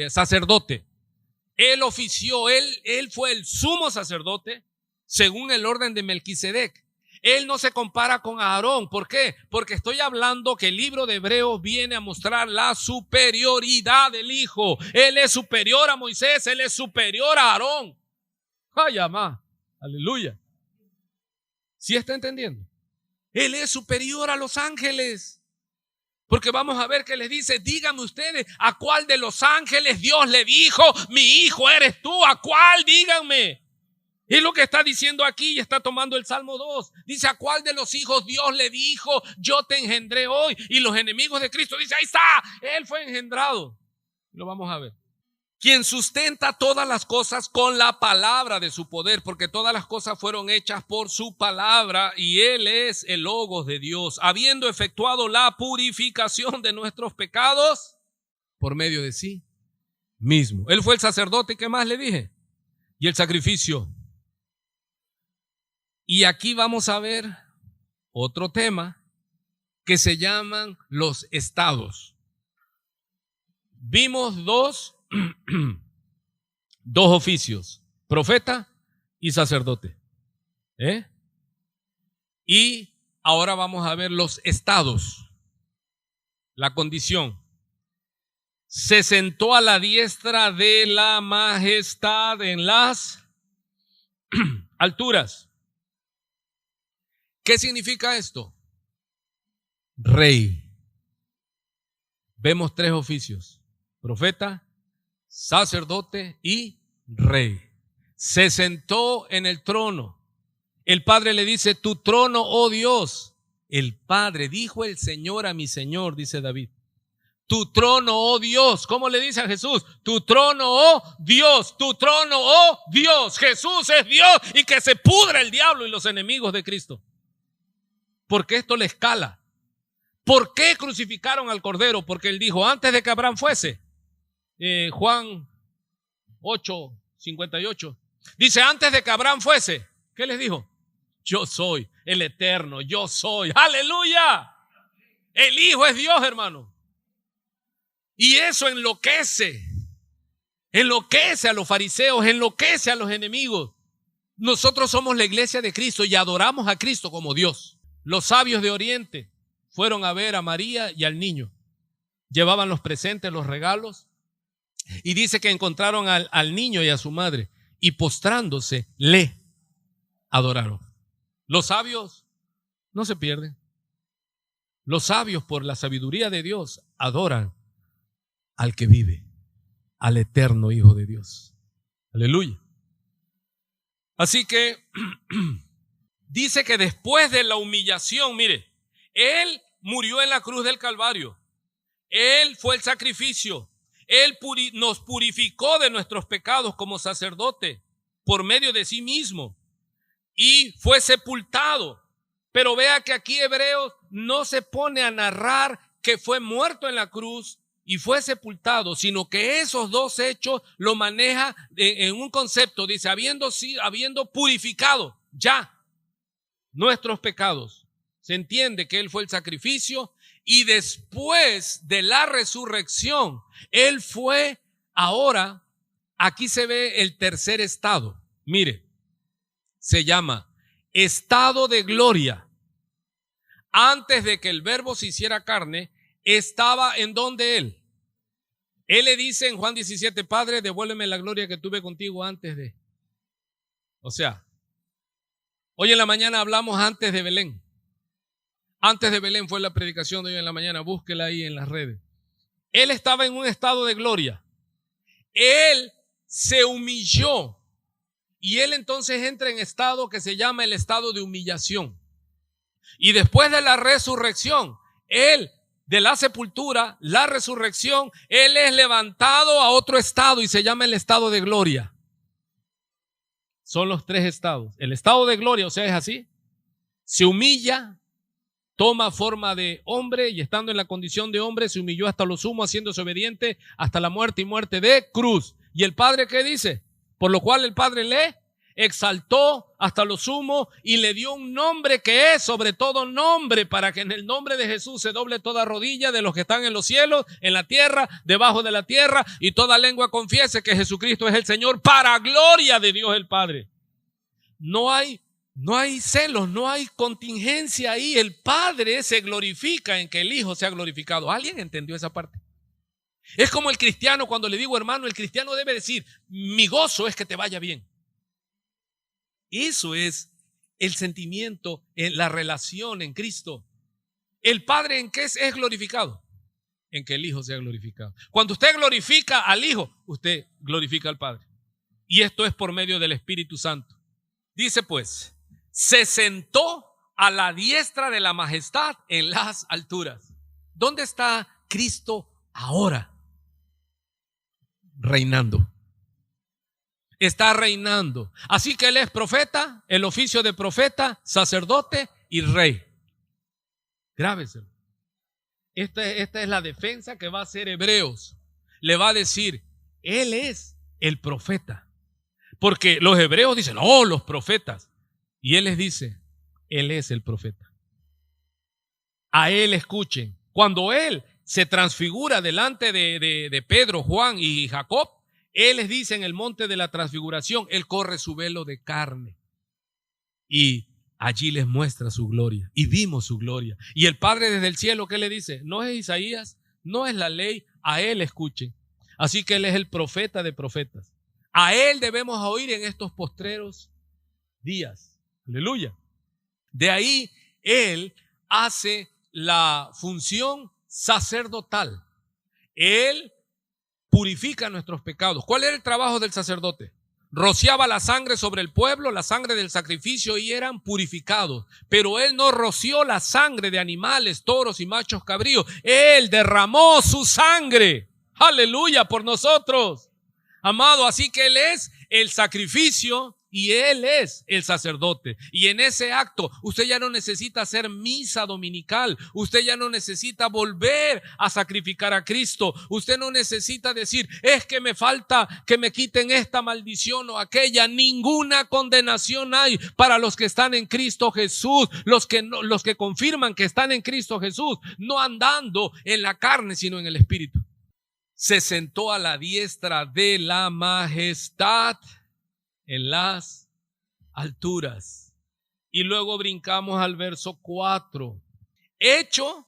sacerdote. Él ofició, él fue el sumo sacerdote según el orden de Melquisedec. Él no se compara con Aarón. ¿Por qué? Porque estoy hablando que el libro de Hebreos viene a mostrar la superioridad del Hijo. Él es superior a Moisés, Él es superior a Aarón. ¡Ay, amá! Aleluya. ¿Sí está entendiendo? Él es superior a los ángeles. Porque vamos a ver que les dice, díganme ustedes, ¿a cuál de los ángeles Dios le dijo, mi hijo eres tú? ¿A cuál? Díganme. Es lo que está diciendo aquí y está tomando el Salmo 2. Dice, ¿a cuál de los hijos Dios le dijo, yo te engendré hoy? Y los enemigos de Cristo dice, ahí está, Él fue engendrado. Lo vamos a ver. Quien sustenta todas las cosas con la palabra de su poder, porque todas las cosas fueron hechas por su palabra y Él es el Logos de Dios, habiendo efectuado la purificación de nuestros pecados por medio de sí mismo. Él fue el sacerdote, ¿qué más le dije? Y el sacrificio. Y aquí vamos a ver otro tema que se llaman los estados. Vimos dos oficios, profeta y sacerdote. Y ahora vamos a ver los estados, la condición. Se sentó a la diestra de la majestad en las alturas. ¿Qué significa esto? Rey. Vemos tres oficios: profeta, sacerdote y rey. Se sentó en el trono. El Padre le dice, tu trono, oh Dios. El Padre, dijo el Señor a mi Señor, dice David. Tu trono, oh Dios. ¿Cómo le dice a Jesús? Tu trono, oh Dios. Tu trono, oh Dios. Jesús es Dios y que se pudra el diablo y los enemigos de Cristo. Porque esto le escala. ¿Por qué crucificaron al Cordero? Porque Él dijo, antes de que Abraham fuese. Juan 8:58. Dice, antes de que Abraham fuese, ¿qué les dijo? Yo soy el eterno, yo soy. ¡Aleluya! El Hijo es Dios, hermano. Y eso enloquece a los fariseos, enloquece a los enemigos. Nosotros somos la iglesia de Cristo y adoramos a Cristo como Dios. Los sabios de Oriente fueron a ver a María y al niño. Llevaban los presentes, los regalos. Y dice que encontraron al niño y a su madre. Y postrándose, le adoraron. Los sabios no se pierden. Los sabios, por la sabiduría de Dios, adoran al que vive, al eterno Hijo de Dios. Aleluya. Así que dice que después de la humillación, mire, Él murió en la cruz del Calvario. Él fue el sacrificio. Él nos purificó de nuestros pecados como sacerdote por medio de sí mismo y fue sepultado. Pero vea que aquí Hebreos no se pone a narrar que fue muerto en la cruz y fue sepultado, sino que esos dos hechos lo maneja en un concepto. Dice, habiendo purificado ya nuestros pecados. Se entiende que Él fue el sacrificio y después de la resurrección, Él fue ahora, aquí se ve el tercer estado. Mire, se llama estado de gloria. Antes de que el Verbo se hiciera carne, estaba en donde Él. Él le dice en Juan 17, Padre, devuélveme la gloria que tuve contigo antes de. O sea, hoy en la mañana hablamos antes de Belén. Antes de Belén fue la predicación de hoy en la mañana. Búsquela ahí en las redes. Él estaba en un estado de gloria. Él se humilló. Y Él entonces entra en estado que se llama el estado de humillación. Y después de la resurrección, Él, de la sepultura, la resurrección, Él es levantado a otro estado y se llama el estado de gloria. Son los tres estados. El estado de gloria, o sea, es así. Se humilla, toma forma de hombre y estando en la condición de hombre se humilló hasta lo sumo, haciéndose obediente hasta la muerte y muerte de cruz. ¿Y el Padre qué dice? Por lo cual el Padre le exaltó hasta lo sumo y le dio un nombre que es sobre todo nombre, para que en el nombre de Jesús se doble toda rodilla de los que están en los cielos, en la tierra, debajo de la tierra, y toda lengua confiese que Jesucristo es el Señor, para gloria de Dios el Padre. No hay celos, no hay contingencia ahí. El Padre se glorifica en que el Hijo sea glorificado. ¿Alguien entendió esa parte? Es como el cristiano, cuando le digo hermano, el cristiano debe decir, mi gozo es que te vaya bien. Eso es el sentimiento, en la relación en Cristo. ¿El Padre en qué es glorificado? En que el Hijo sea glorificado. Cuando usted glorifica al Hijo, usted glorifica al Padre. Y esto es por medio del Espíritu Santo. Dice pues, se sentó a la diestra de la majestad en las alturas. ¿Dónde está Cristo ahora? Reinando. Está reinando. Así que Él es profeta, el oficio de profeta, sacerdote y rey. Grábeselo. Esta es la defensa que va a hacer Hebreos. Le va a decir, Él es el profeta. Porque los hebreos dicen, oh, los profetas. Y Él les dice, Él es el profeta. A Él escuchen. Cuando Él se transfigura delante de Pedro, Juan y Jacob, Él les dice en el monte de la transfiguración, Él corre su velo de carne. Y allí les muestra su gloria. Y vimos su gloria. Y el Padre desde el cielo, ¿qué le dice? No es Isaías, no es la ley, a Él escuchen. Así que Él es el profeta de profetas. A Él debemos oír en estos postreros días. Aleluya. De ahí Él hace la función sacerdotal. Él purifica nuestros pecados. ¿Cuál era el trabajo del sacerdote? Rociaba la sangre sobre el pueblo, la sangre del sacrificio, y eran purificados. Pero Él no roció la sangre de animales, toros y machos cabríos. Él derramó su sangre. Aleluya, por nosotros. Amado, así que Él es el sacrificio y Él es el sacerdote. Y en ese acto usted ya no necesita hacer misa dominical. Usted ya no necesita volver a sacrificar a Cristo. Usted no necesita decir, es que me falta que me quiten esta maldición o aquella. Ninguna condenación hay para los que están en Cristo Jesús. Los que confirman que están en Cristo Jesús, no andando en la carne, sino en el Espíritu. Se sentó a la diestra de la majestad en las alturas. Y luego brincamos al verso 4. Hecho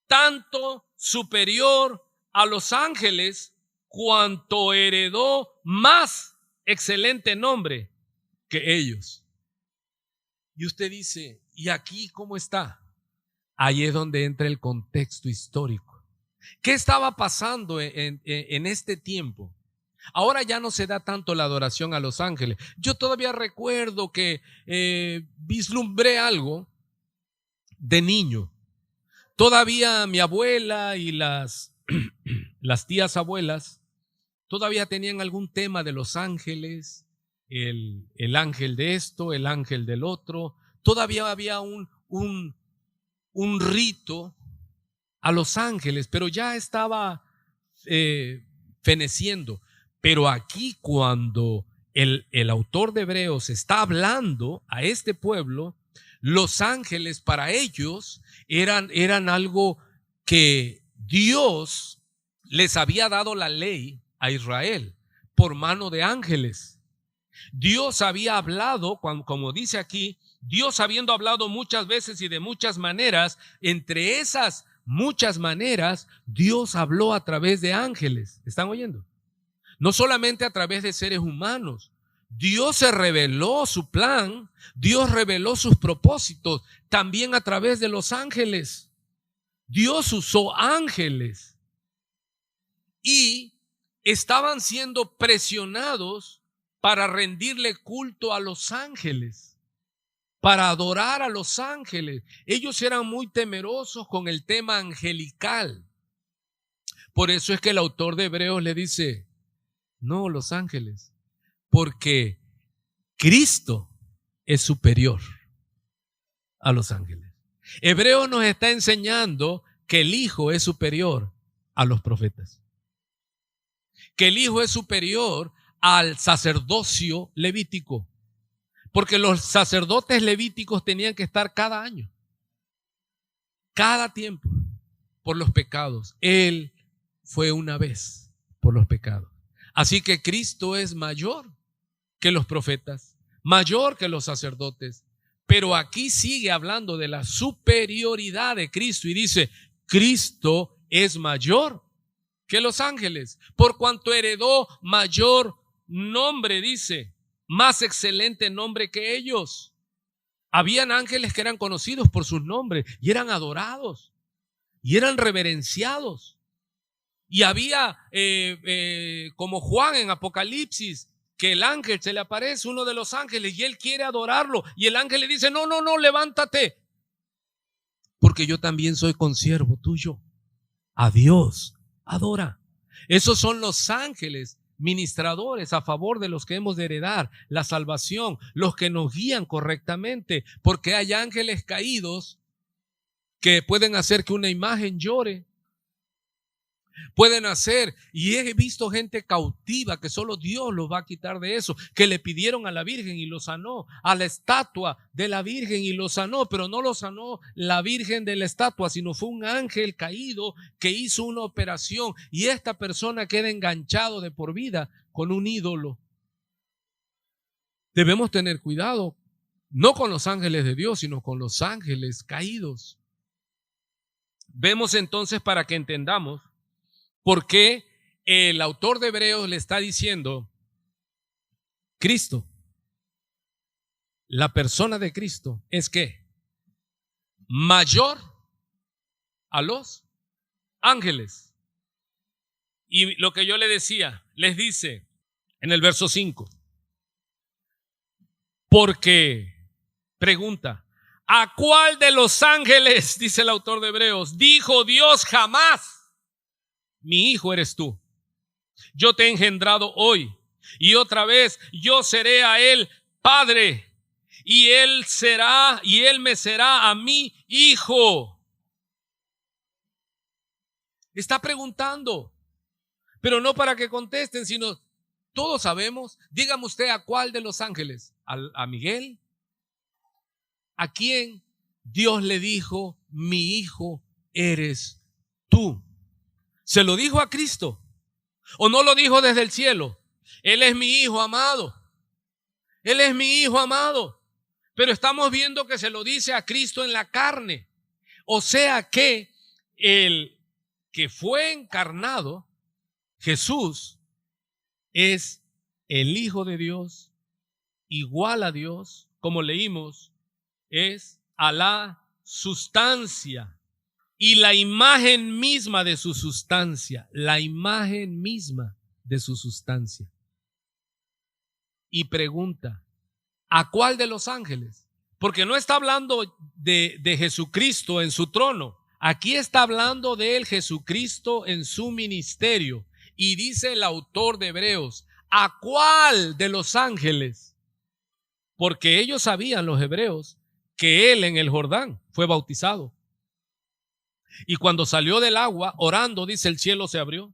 tanto superior a los ángeles, cuanto heredó más excelente nombre que ellos. Y usted dice, ¿y aquí cómo está? Ahí es donde entra el contexto histórico. ¿Qué estaba pasando en este tiempo? Ahora ya no se da tanto la adoración a los ángeles. Yo todavía recuerdo que vislumbré algo de niño. Todavía mi abuela y las tías abuelas todavía tenían algún tema de los ángeles, el ángel de esto, el ángel del otro. Todavía había un rito a los ángeles, pero ya estaba feneciendo. Pero aquí cuando el autor de Hebreos está hablando a este pueblo, los ángeles para ellos eran algo que Dios les había dado la ley a Israel por mano de ángeles. Dios había hablado, como dice aquí, Dios habiendo hablado muchas veces y de muchas maneras, entre esas muchas maneras, Dios habló a través de ángeles. ¿Están oyendo? No solamente a través de seres humanos. Dios se reveló su plan, Dios reveló sus propósitos también a través de los ángeles. Dios usó ángeles y estaban siendo presionados para rendirle culto a los ángeles, para adorar a los ángeles. Ellos eran muy temerosos con el tema angelical. Por eso es que el autor de Hebreos le dice, no los ángeles, porque Cristo es superior a los ángeles. Hebreos nos está enseñando que el Hijo es superior a los profetas, que el Hijo es superior al sacerdocio levítico, porque los sacerdotes levíticos tenían que estar cada año, cada tiempo, por los pecados. Él fue una vez por los pecados. Así que Cristo es mayor que los profetas, mayor que los sacerdotes. Pero aquí sigue hablando de la superioridad de Cristo y dice, Cristo es mayor que los ángeles, por cuanto heredó mayor nombre, dice, más excelente nombre que ellos. Habían ángeles que eran conocidos por sus nombres y eran adorados y eran reverenciados. Y había, como Juan en Apocalipsis, que el ángel se le aparece, uno de los ángeles, y él quiere adorarlo. Y el ángel le dice, no, levántate, porque yo también soy consiervo tuyo. A Dios adora. Esos son los ángeles ministradores a favor de los que hemos de heredar la salvación, los que nos guían correctamente, porque hay ángeles caídos que pueden hacer que una imagen llore. Pueden hacer, y he visto gente cautiva que solo Dios los va a quitar de eso, que le pidieron a la Virgen y lo sanó, a la estatua de la Virgen y lo sanó, pero no lo sanó la Virgen de la estatua, sino fue un ángel caído que hizo una operación y esta persona queda enganchado de por vida con un ídolo. Debemos tener cuidado, no con los ángeles de Dios, sino con los ángeles caídos. Vemos entonces, para que entendamos, porque el autor de Hebreos le está diciendo, Cristo, la persona de Cristo es que mayor a los ángeles. Y lo que yo le decía, les dice en el verso 5, porque pregunta, ¿a cuál de los ángeles, dice el autor de Hebreos, dijo Dios jamás? Mi hijo eres tú. Yo te he engendrado hoy y otra vez yo seré a él padre y él me será a mí hijo. Está preguntando, pero no para que contesten, sino todos sabemos. Dígame usted a cuál de los ángeles, a Miguel, a quién Dios le dijo, mi hijo eres tú. ¿Se lo dijo a Cristo? ¿O no lo dijo desde el cielo? Él es mi hijo amado. Él es mi hijo amado. Pero estamos viendo que se lo dice a Cristo en la carne. O sea que el que fue encarnado, Jesús, es el Hijo de Dios, igual a Dios, como leímos, es a la sustancia y la imagen misma de su sustancia, la imagen misma de su sustancia. Y pregunta, ¿a cuál de los ángeles? Porque no está hablando de Jesucristo en su trono. Aquí está hablando de él, Jesucristo, en su ministerio. Y dice el autor de Hebreos, ¿a cuál de los ángeles? Porque ellos sabían, los hebreos, que él en el Jordán fue bautizado. Y cuando salió del agua, orando, dice, el cielo se abrió.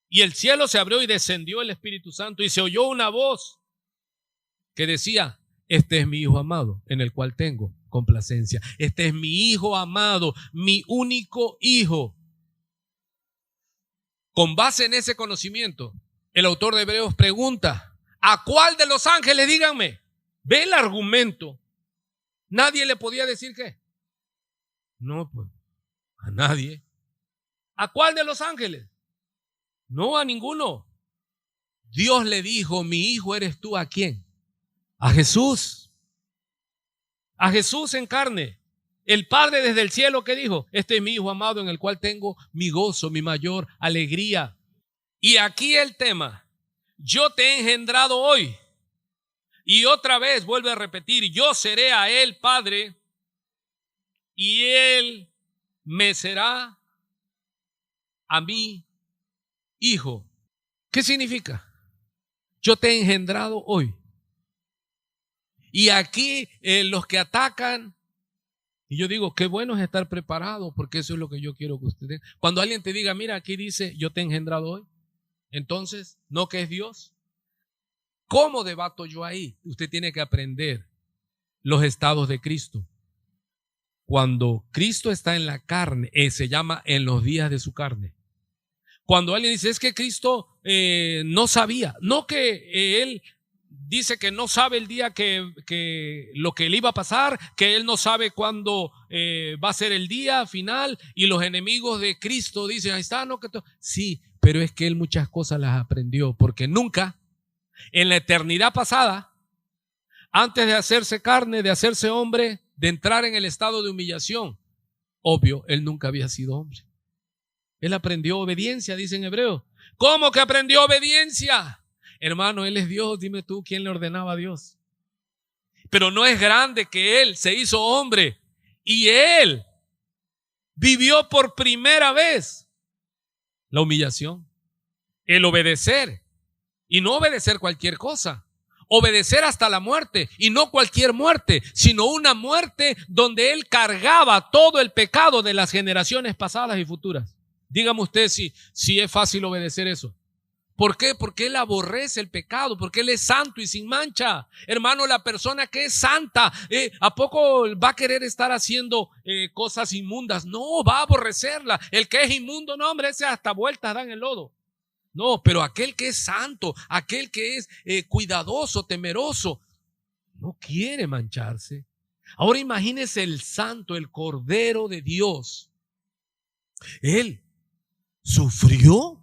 Y el cielo se abrió y descendió el Espíritu Santo. Y se oyó una voz que decía, este es mi Hijo amado, en el cual tengo complacencia. Este es mi Hijo amado, mi único Hijo. Con base en ese conocimiento, el autor de Hebreos pregunta, ¿a cuál de los ángeles? Díganme. Ve el argumento. Nadie le podía decir qué. No, pues, a nadie. ¿A cuál de los ángeles? No, a ninguno. Dios le dijo, mi hijo eres tú, ¿a quién? A Jesús. A Jesús en carne. El Padre desde el cielo, ¿qué dijo? Este es mi Hijo amado en el cual tengo mi gozo, mi mayor alegría. Y aquí el tema, yo te he engendrado hoy. Y otra vez vuelve a repetir, yo seré a él padre y él me será a mí hijo. ¿Qué significa? Yo te he engendrado hoy. Y aquí los que atacan, y yo digo, qué bueno es estar preparado, porque eso es lo que yo quiero que usted tenga. Cuando alguien te diga, mira, aquí dice, yo te he engendrado hoy, entonces, ¿no que es Dios? ¿Cómo debato yo ahí? Usted tiene que aprender los estados de Cristo. Cuando Cristo está en la carne, se llama en los días de su carne. Cuando alguien dice, es que Cristo no sabía, no que él dice que no sabe el día que lo que le iba a pasar, que él no sabe cuándo va a ser el día final, y los enemigos de Cristo dicen, ahí está, no que sí, pero es que él muchas cosas las aprendió, porque nunca en la eternidad pasada, antes de hacerse carne, de hacerse hombre, de entrar en el estado de humillación, obvio, él nunca había sido hombre. Él aprendió obediencia, dice en Hebreo. ¿Cómo que aprendió obediencia? Hermano, él es Dios, dime tú, ¿quién le ordenaba a Dios? Pero no es grande que él se hizo hombre y él vivió por primera vez la humillación, el obedecer, y no obedecer cualquier cosa, obedecer hasta la muerte, y no cualquier muerte, sino una muerte donde él cargaba todo el pecado de las generaciones pasadas y futuras. Dígame usted si es fácil obedecer eso. ¿Por qué? Porque él aborrece el pecado, porque él es santo y sin mancha. Hermano, la persona que es santa, ¿a poco va a querer estar haciendo cosas inmundas? No, va a aborrecerla. El que es inmundo, no, hombre, ese hasta vueltas da en el lodo. No, pero aquel que es santo, aquel que es cuidadoso, temeroso, no quiere mancharse. Ahora imagínese el santo, el Cordero de Dios. Él sufrió.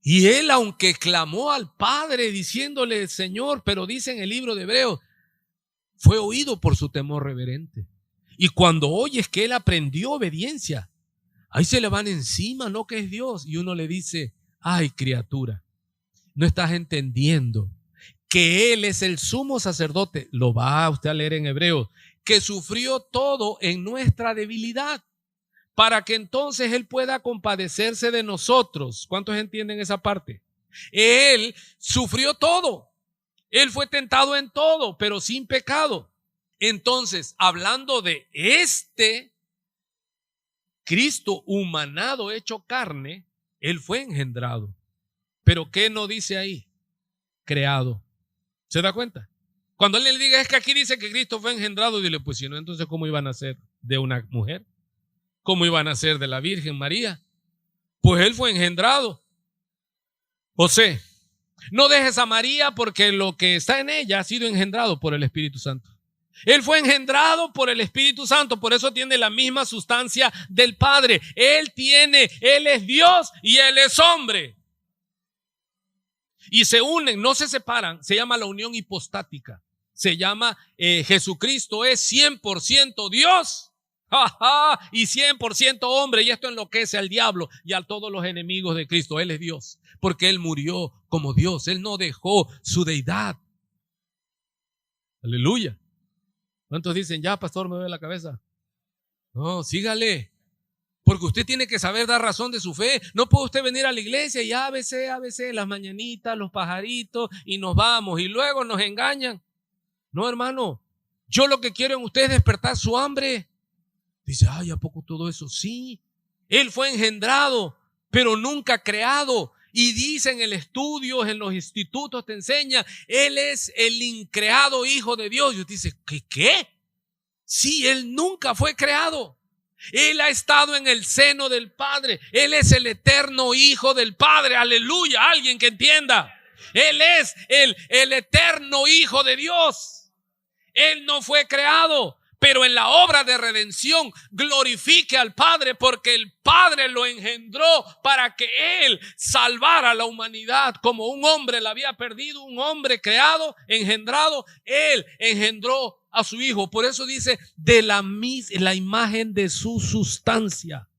Y él, aunque clamó al Padre diciéndole, Señor, pero dice en el libro de Hebreos, fue oído por su temor reverente. Y cuando oyes que él aprendió obediencia, ahí se le van encima, ¿no? Que es Dios. Y uno le dice, ay, criatura, no estás entendiendo que él es el sumo sacerdote. Lo va usted a leer en Hebreos, que sufrió todo en nuestra debilidad, para que entonces él pueda compadecerse de nosotros. ¿Cuántos entienden esa parte? Él sufrió todo. Él fue tentado en todo, pero sin pecado. Entonces, hablando de este Cristo humanado, hecho carne, él fue engendrado. Pero ¿qué no dice ahí? Creado. ¿Se da cuenta? Cuando él le diga, es que aquí dice que Cristo fue engendrado, dile, pues si no, entonces ¿cómo iban a ser de una mujer? ¿Cómo iban a ser de la Virgen María? Pues él fue engendrado. José, no dejes a María porque lo que está en ella ha sido engendrado por el Espíritu Santo. Él fue engendrado por el Espíritu Santo, por eso tiene la misma sustancia del Padre. Él es Dios y él es hombre. Y se unen, no se separan, se llama la unión hipostática. Se llama Jesucristo es 100% Dios ¡Ja, ja! Y 100% hombre, y esto enloquece al diablo y a todos los enemigos de Cristo. Él es Dios, porque Él murió como Dios. Él no dejó su deidad. Aleluya. ¿Cuántos dicen, ya pastor, me duele la cabeza? No, sígale. Porque usted tiene que saber dar razón de su fe. No puede usted venir a la iglesia y a veces, las mañanitas, los pajaritos y nos vamos y luego nos engañan. No, hermano, yo lo que quiero en usted es despertar su hambre. Dice, ay, ¿a poco todo eso? Sí, Él fue engendrado, pero nunca creado. Y dice en el estudio, en los institutos te enseña, Él es el increado Hijo de Dios. Y usted dice, ¿qué? Sí, Él nunca fue creado. Él ha estado en el seno del Padre. Él es el eterno Hijo del Padre. Aleluya, alguien que entienda. Él es el eterno Hijo de Dios. Él no fue creado, pero en la obra de redención glorifique al Padre, porque el Padre lo engendró para que Él salvara a la humanidad. Como un hombre la había perdido, un hombre creado, engendrado, Él engendró a su Hijo. Por eso dice, de la imagen de su sustancia.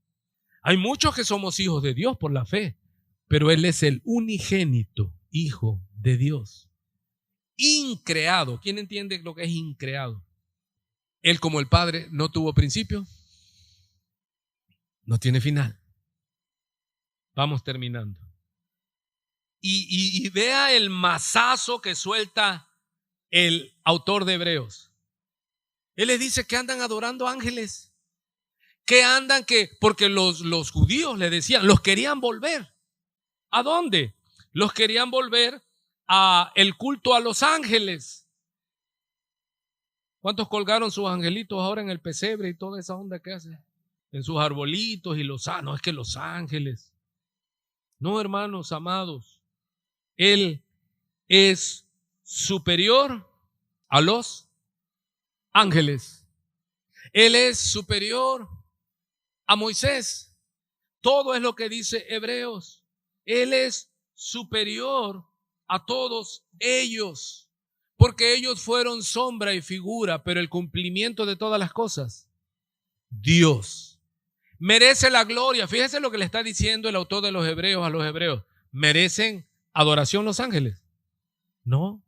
Hay muchos que somos hijos de Dios por la fe, pero Él es el unigénito Hijo de Dios. Increado. ¿Quién entiende lo que es increado? Él, como el Padre, no tuvo principio, no tiene final. Vamos terminando. Y vea el mazazo que suelta el autor de Hebreos. Él les dice que andan adorando ángeles, porque los judíos le decían, los querían volver. ¿A dónde? Los querían volver a el culto a los ángeles. ¿Cuántos colgaron sus angelitos ahora en el pesebre y toda esa onda que hacen? En sus arbolitos y no, es que los ángeles. No, hermanos amados, Él es superior a los ángeles. Él es superior a Moisés. Todo es lo que dice Hebreos. Él es superior a todos ellos. Porque ellos fueron sombra y figura, pero el cumplimiento de todas las cosas, Dios. Merece la gloria. Fíjese lo que le está diciendo el autor de los Hebreos a los hebreos. ¿Merecen adoración los ángeles? No.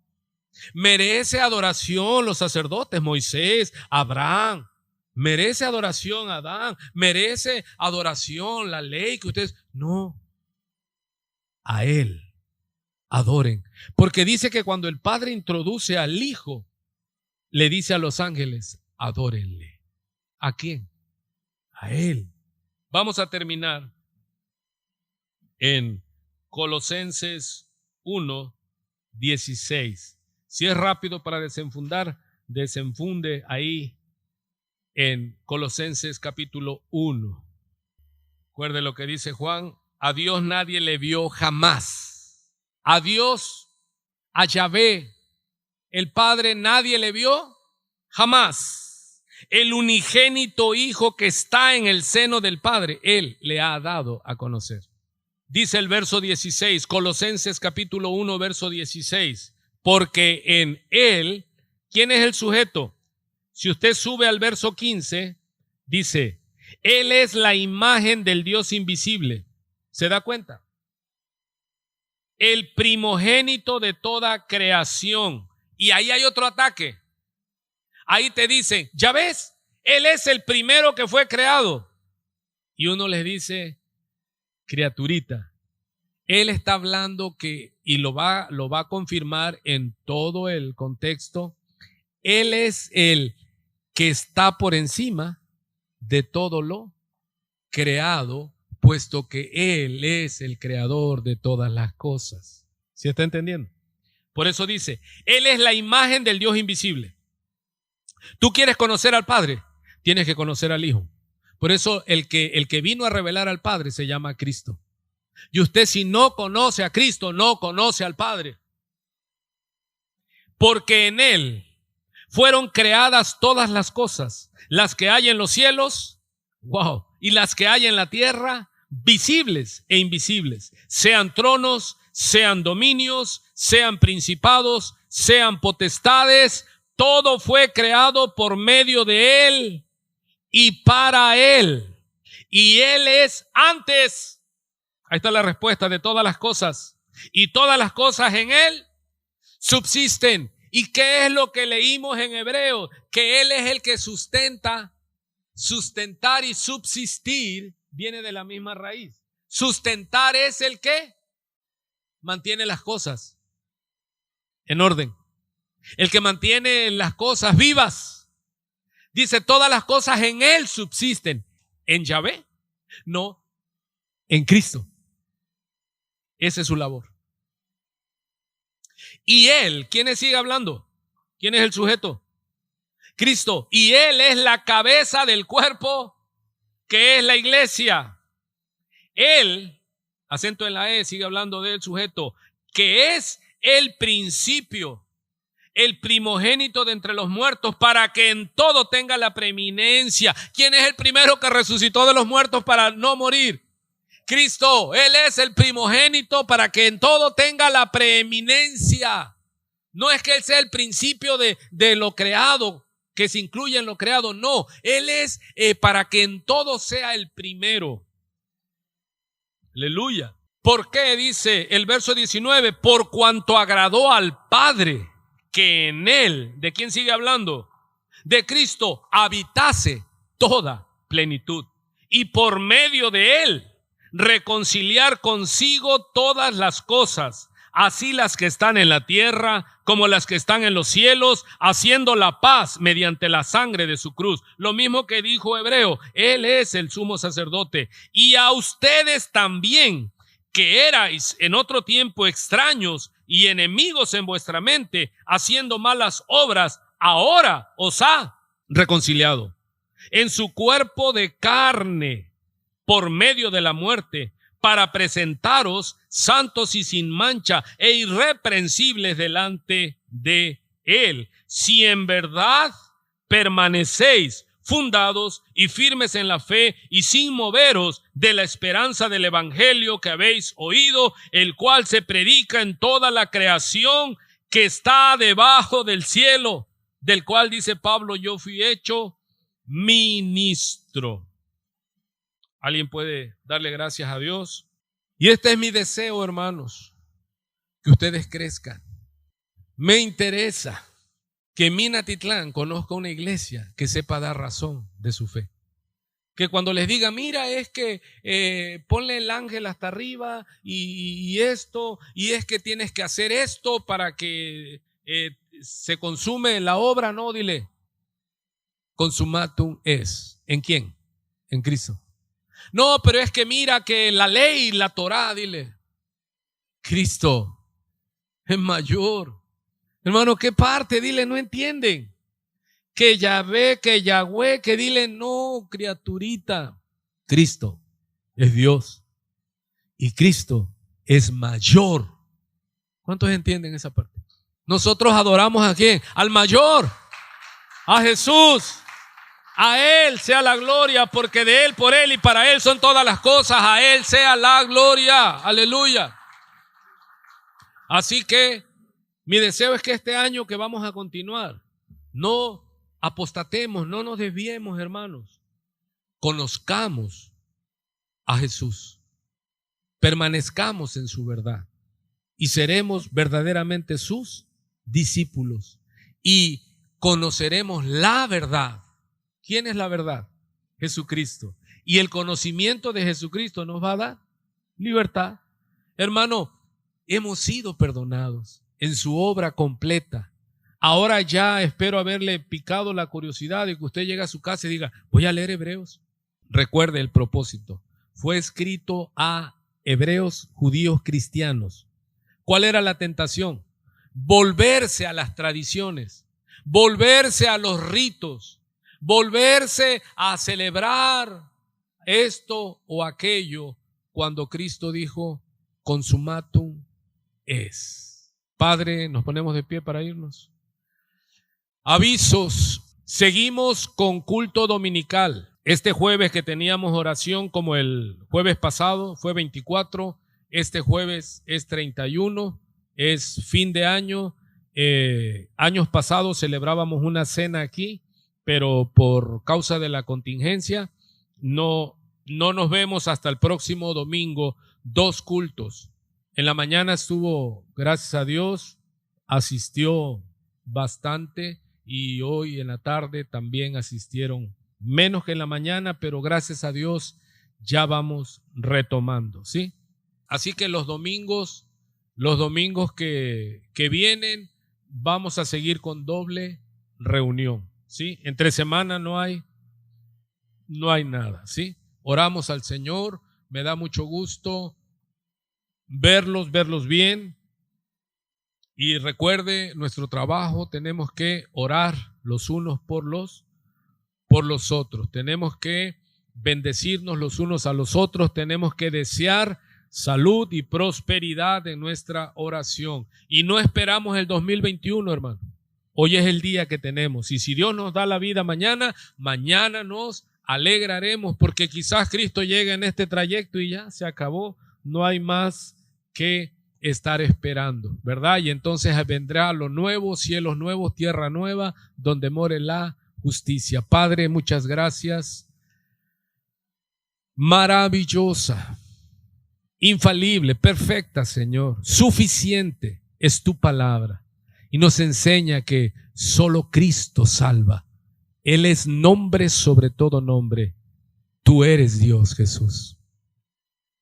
¿Merece adoración los sacerdotes? Moisés, Abraham. ¿Merece adoración Adán? ¿Merece adoración la ley que ustedes? No. A Él adoren. Porque dice que cuando el Padre introduce al Hijo, le dice a los ángeles, adórenle. ¿A quién? A Él. Vamos a terminar en Colosenses 1:16. Si es rápido para desenfundar, desenfunde ahí en Colosenses capítulo 1. Recuerde lo que dice Juan, a Dios nadie le vio jamás. A Dios, a Yahvé, el Padre, nadie le vio jamás. El unigénito Hijo que está en el seno del Padre, Él le ha dado a conocer. Dice el verso 16, Colosenses capítulo 1, verso 16, porque en Él, ¿quién es el sujeto? Si usted sube al verso 15, dice, Él es la imagen del Dios invisible. ¿Se da cuenta? El primogénito de toda creación. Y ahí hay otro ataque. Ahí te dicen, ya ves, Él es el primero que fue creado. Y uno les dice, criaturita. Él está hablando y lo va a confirmar en todo el contexto. Él es el que está por encima de todo lo creado, puesto que Él es el creador de todas las cosas. ¿Sí está entendiendo? Por eso dice, Él es la imagen del Dios invisible. Tú quieres conocer al Padre, tienes que conocer al Hijo. Por eso el que vino a revelar al Padre se llama Cristo. Y usted, si no conoce a Cristo, no conoce al Padre. Porque en Él fueron creadas todas las cosas, las que hay en los cielos, y las que hay en la tierra, visibles e invisibles, sean tronos, sean dominios, sean principados, sean potestades, todo fue creado por medio de Él y para Él. Y Él es antes. Ahí está la respuesta de todas las cosas. Y todas las cosas en Él subsisten. ¿Y qué es lo que leímos en Hebreos? Que Él es el que sustenta. Sustentar y subsistir viene de la misma raíz. Sustentar es el que mantiene las cosas en orden. El que mantiene las cosas vivas. Dice, todas las cosas en Él subsisten. ¿En Yahvé? No, en Cristo. Esa es su labor. Y Él, ¿quién sigue hablando? ¿Quién es el sujeto? Cristo. Y Él es la cabeza del cuerpo, que es la iglesia. Él, acento en la E, sigue hablando del sujeto, que es el principio, el primogénito de entre los muertos, para que en todo tenga la preeminencia. ¿Quién es el primero que resucitó de los muertos para no morir? Cristo. Él es el primogénito para que en todo tenga la preeminencia. No es que Él sea el principio de lo creado, que se incluye en lo creado. No, Él es para que en todo sea el primero. Aleluya. ¿Por qué? Dice el verso 19, por cuanto agradó al Padre que en Él, ¿de quién sigue hablando? De Cristo, habitase toda plenitud. Y por medio de Él, reconciliar consigo todas las cosas, así las que están en la tierra como las que están en los cielos, haciendo la paz mediante la sangre de su cruz. Lo mismo que dijo Hebreo, Él es el sumo sacerdote. Y a ustedes también, que erais en otro tiempo extraños y enemigos en vuestra mente, haciendo malas obras, ahora os ha reconciliado en su cuerpo de carne por medio de la muerte, para presentaros santos y sin mancha e irreprensibles delante de Él. Si en verdad permanecéis fundados y firmes en la fe y sin moveros de la esperanza del evangelio que habéis oído, el cual se predica en toda la creación que está debajo del cielo, del cual dice Pablo, yo fui hecho ministro. ¿Alguien puede darle gracias a Dios? Y este es mi deseo, hermanos, que ustedes crezcan. Me interesa que Minatitlán conozca una iglesia que sepa dar razón de su fe. Que cuando les diga, mira, es que ponle el ángel hasta arriba y esto, y es que tienes que hacer esto para que se consume la obra, no, dile, consumatum es. ¿En quién? En Cristo. No, pero es que mira que la ley, la Torá, dile, Cristo es mayor. Hermano, ¿qué parte? Dile, no entienden. Que Yahvé, que Yahweh, que dile, no, criaturita. Cristo es Dios y Cristo es mayor. ¿Cuántos entienden esa parte? Nosotros adoramos ¿a quién? Al mayor, a Jesús. A Él sea la gloria, porque de Él, por Él y para Él son todas las cosas. A Él sea la gloria. Aleluya. Así que mi deseo es que este año que vamos a continuar, no apostatemos, no nos desviemos, hermanos. Conozcamos a Jesús. Permanezcamos en su verdad. Y seremos verdaderamente sus discípulos. Y conoceremos la verdad. ¿Quién es la verdad? Jesucristo. Y el conocimiento de Jesucristo nos va a dar libertad. Hermano, hemos sido perdonados en su obra completa. Ahora ya espero haberle picado la curiosidad de que usted llegue a su casa y diga, voy a leer Hebreos. Recuerde el propósito. Fue escrito a hebreos, judíos, cristianos. ¿Cuál era la tentación? Volverse a las tradiciones, volverse a los ritos, volverse a celebrar esto o aquello, cuando Cristo dijo, consumatum es. Padre, nos ponemos de pie para irnos. Avisos. Seguimos con culto dominical. Este jueves que teníamos oración como el jueves pasado, fue 24. Este jueves es 31, es fin de año. Años pasados celebrábamos una cena aquí. pero por causa de la contingencia no nos vemos hasta el próximo domingo. 2 cultos. En la mañana estuvo, gracias a Dios, asistió bastante, y hoy en la tarde también asistieron menos que en la mañana, pero gracias a Dios ya vamos retomando, ¿sí? Así que los domingos que vienen vamos a seguir con doble reunión, ¿sí? Entre semana no hay nada, ¿sí? Oramos al Señor, me da mucho gusto verlos bien. Y recuerde, nuestro trabajo, tenemos que orar los unos por los otros, tenemos que bendecirnos los unos a los otros, tenemos que desear salud y prosperidad en nuestra oración. Y no esperamos el 2021, hermano. Hoy es el día que tenemos, y si Dios nos da la vida mañana nos alegraremos, porque quizás Cristo llegue en este trayecto y ya se acabó, no hay más que estar esperando, ¿verdad? Y entonces vendrá lo nuevo, cielos nuevos, tierra nueva, donde more la justicia. Padre, muchas gracias. Maravillosa, infalible, perfecta, Señor, suficiente es tu palabra, y nos enseña que solo Cristo salva. Él es nombre sobre todo nombre. Tú eres Dios, Jesús.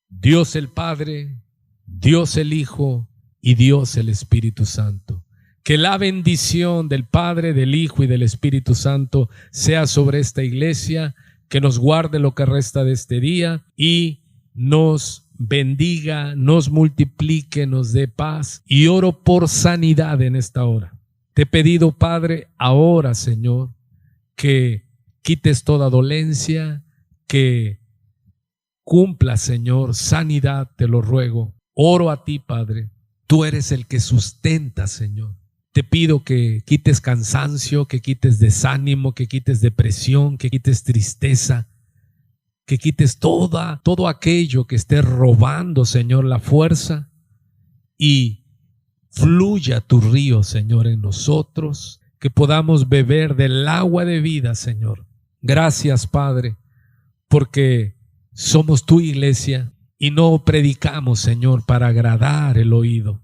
Dios el Padre, Dios el Hijo y Dios el Espíritu Santo. Que la bendición del Padre, del Hijo y del Espíritu Santo sea sobre esta iglesia, que nos guarde lo que resta de este día y nos bendiga, nos multiplique, nos dé paz. Y oro por sanidad en esta hora. Te he pedido, Padre, ahora, Señor, que quites toda dolencia, que cumpla, Señor, sanidad, te lo ruego. Oro a ti, Padre. Tú eres el que sustenta, Señor. Te pido que quites cansancio, que quites desánimo, que quites depresión, que quites tristeza, que quites todo aquello que esté robando, Señor, la fuerza, y fluya tu río, Señor, en nosotros, que podamos beber del agua de vida, Señor. Gracias, Padre, porque somos tu iglesia y no predicamos, Señor, para agradar el oído.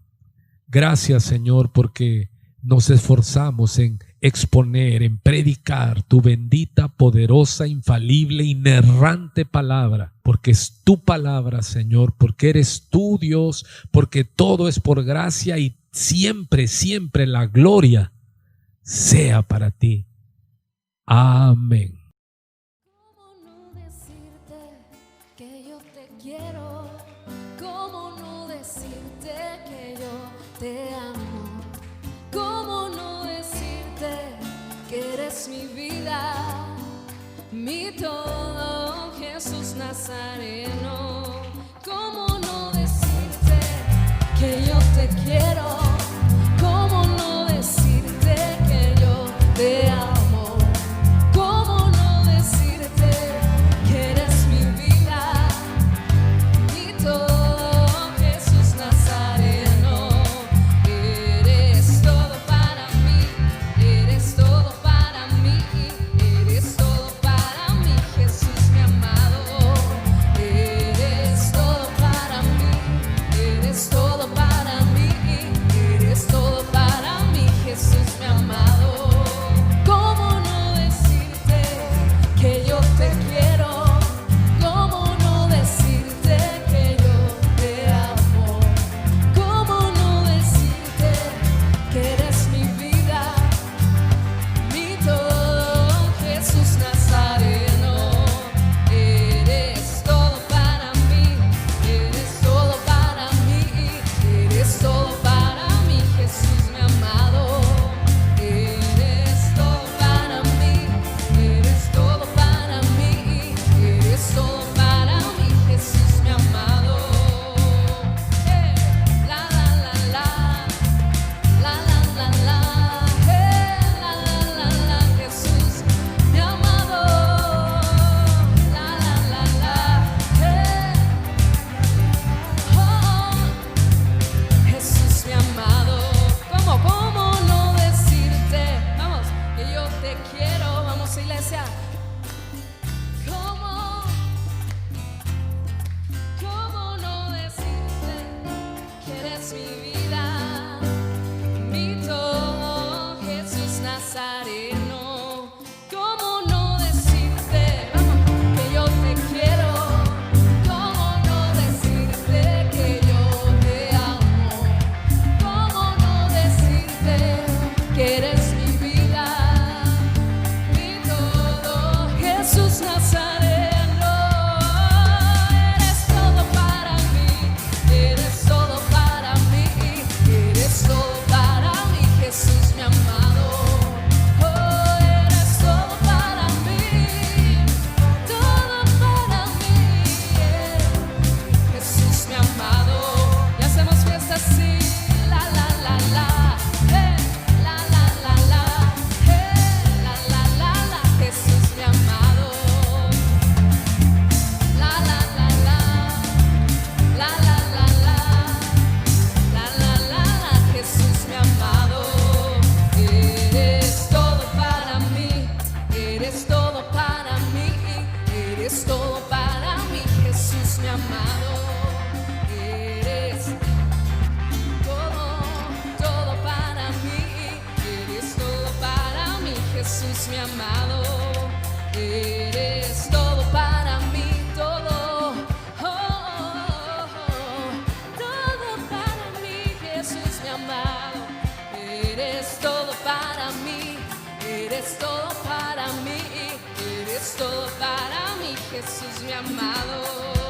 Gracias, Señor, porque nos esforzamos en exponer, en predicar tu bendita, poderosa, infalible, inerrante palabra, porque es tu palabra, Señor, porque eres tú, Dios, porque todo es por gracia y siempre, siempre la gloria sea para ti. Amén. ¿Cómo no decirte que yo te quiero? ¿Cómo no decirte que yo te amo? ¿Cómo no decirte que eres mi vida, mi todo, Jesús Nazareno? ¿Cómo no decirte que yo te quiero? ¿Cómo no decirte que yo te amo? ¿Cómo no decirte que eres mi vida, mi todo, Jesús Nazareno? Eres todo para mí, eres todo para mí, eres todo para mí, Jesús mi amado. Eres todo para mí, Jesús mi amado. Eres todo, todo para mí. Eres todo para mí, Jesús mi amado. Eres todo para mí, todo. Todo para mí, Jesús mi amado. Eres todo para mí. Eres todo para mí. Eres todo para mí, Jesús mi amado.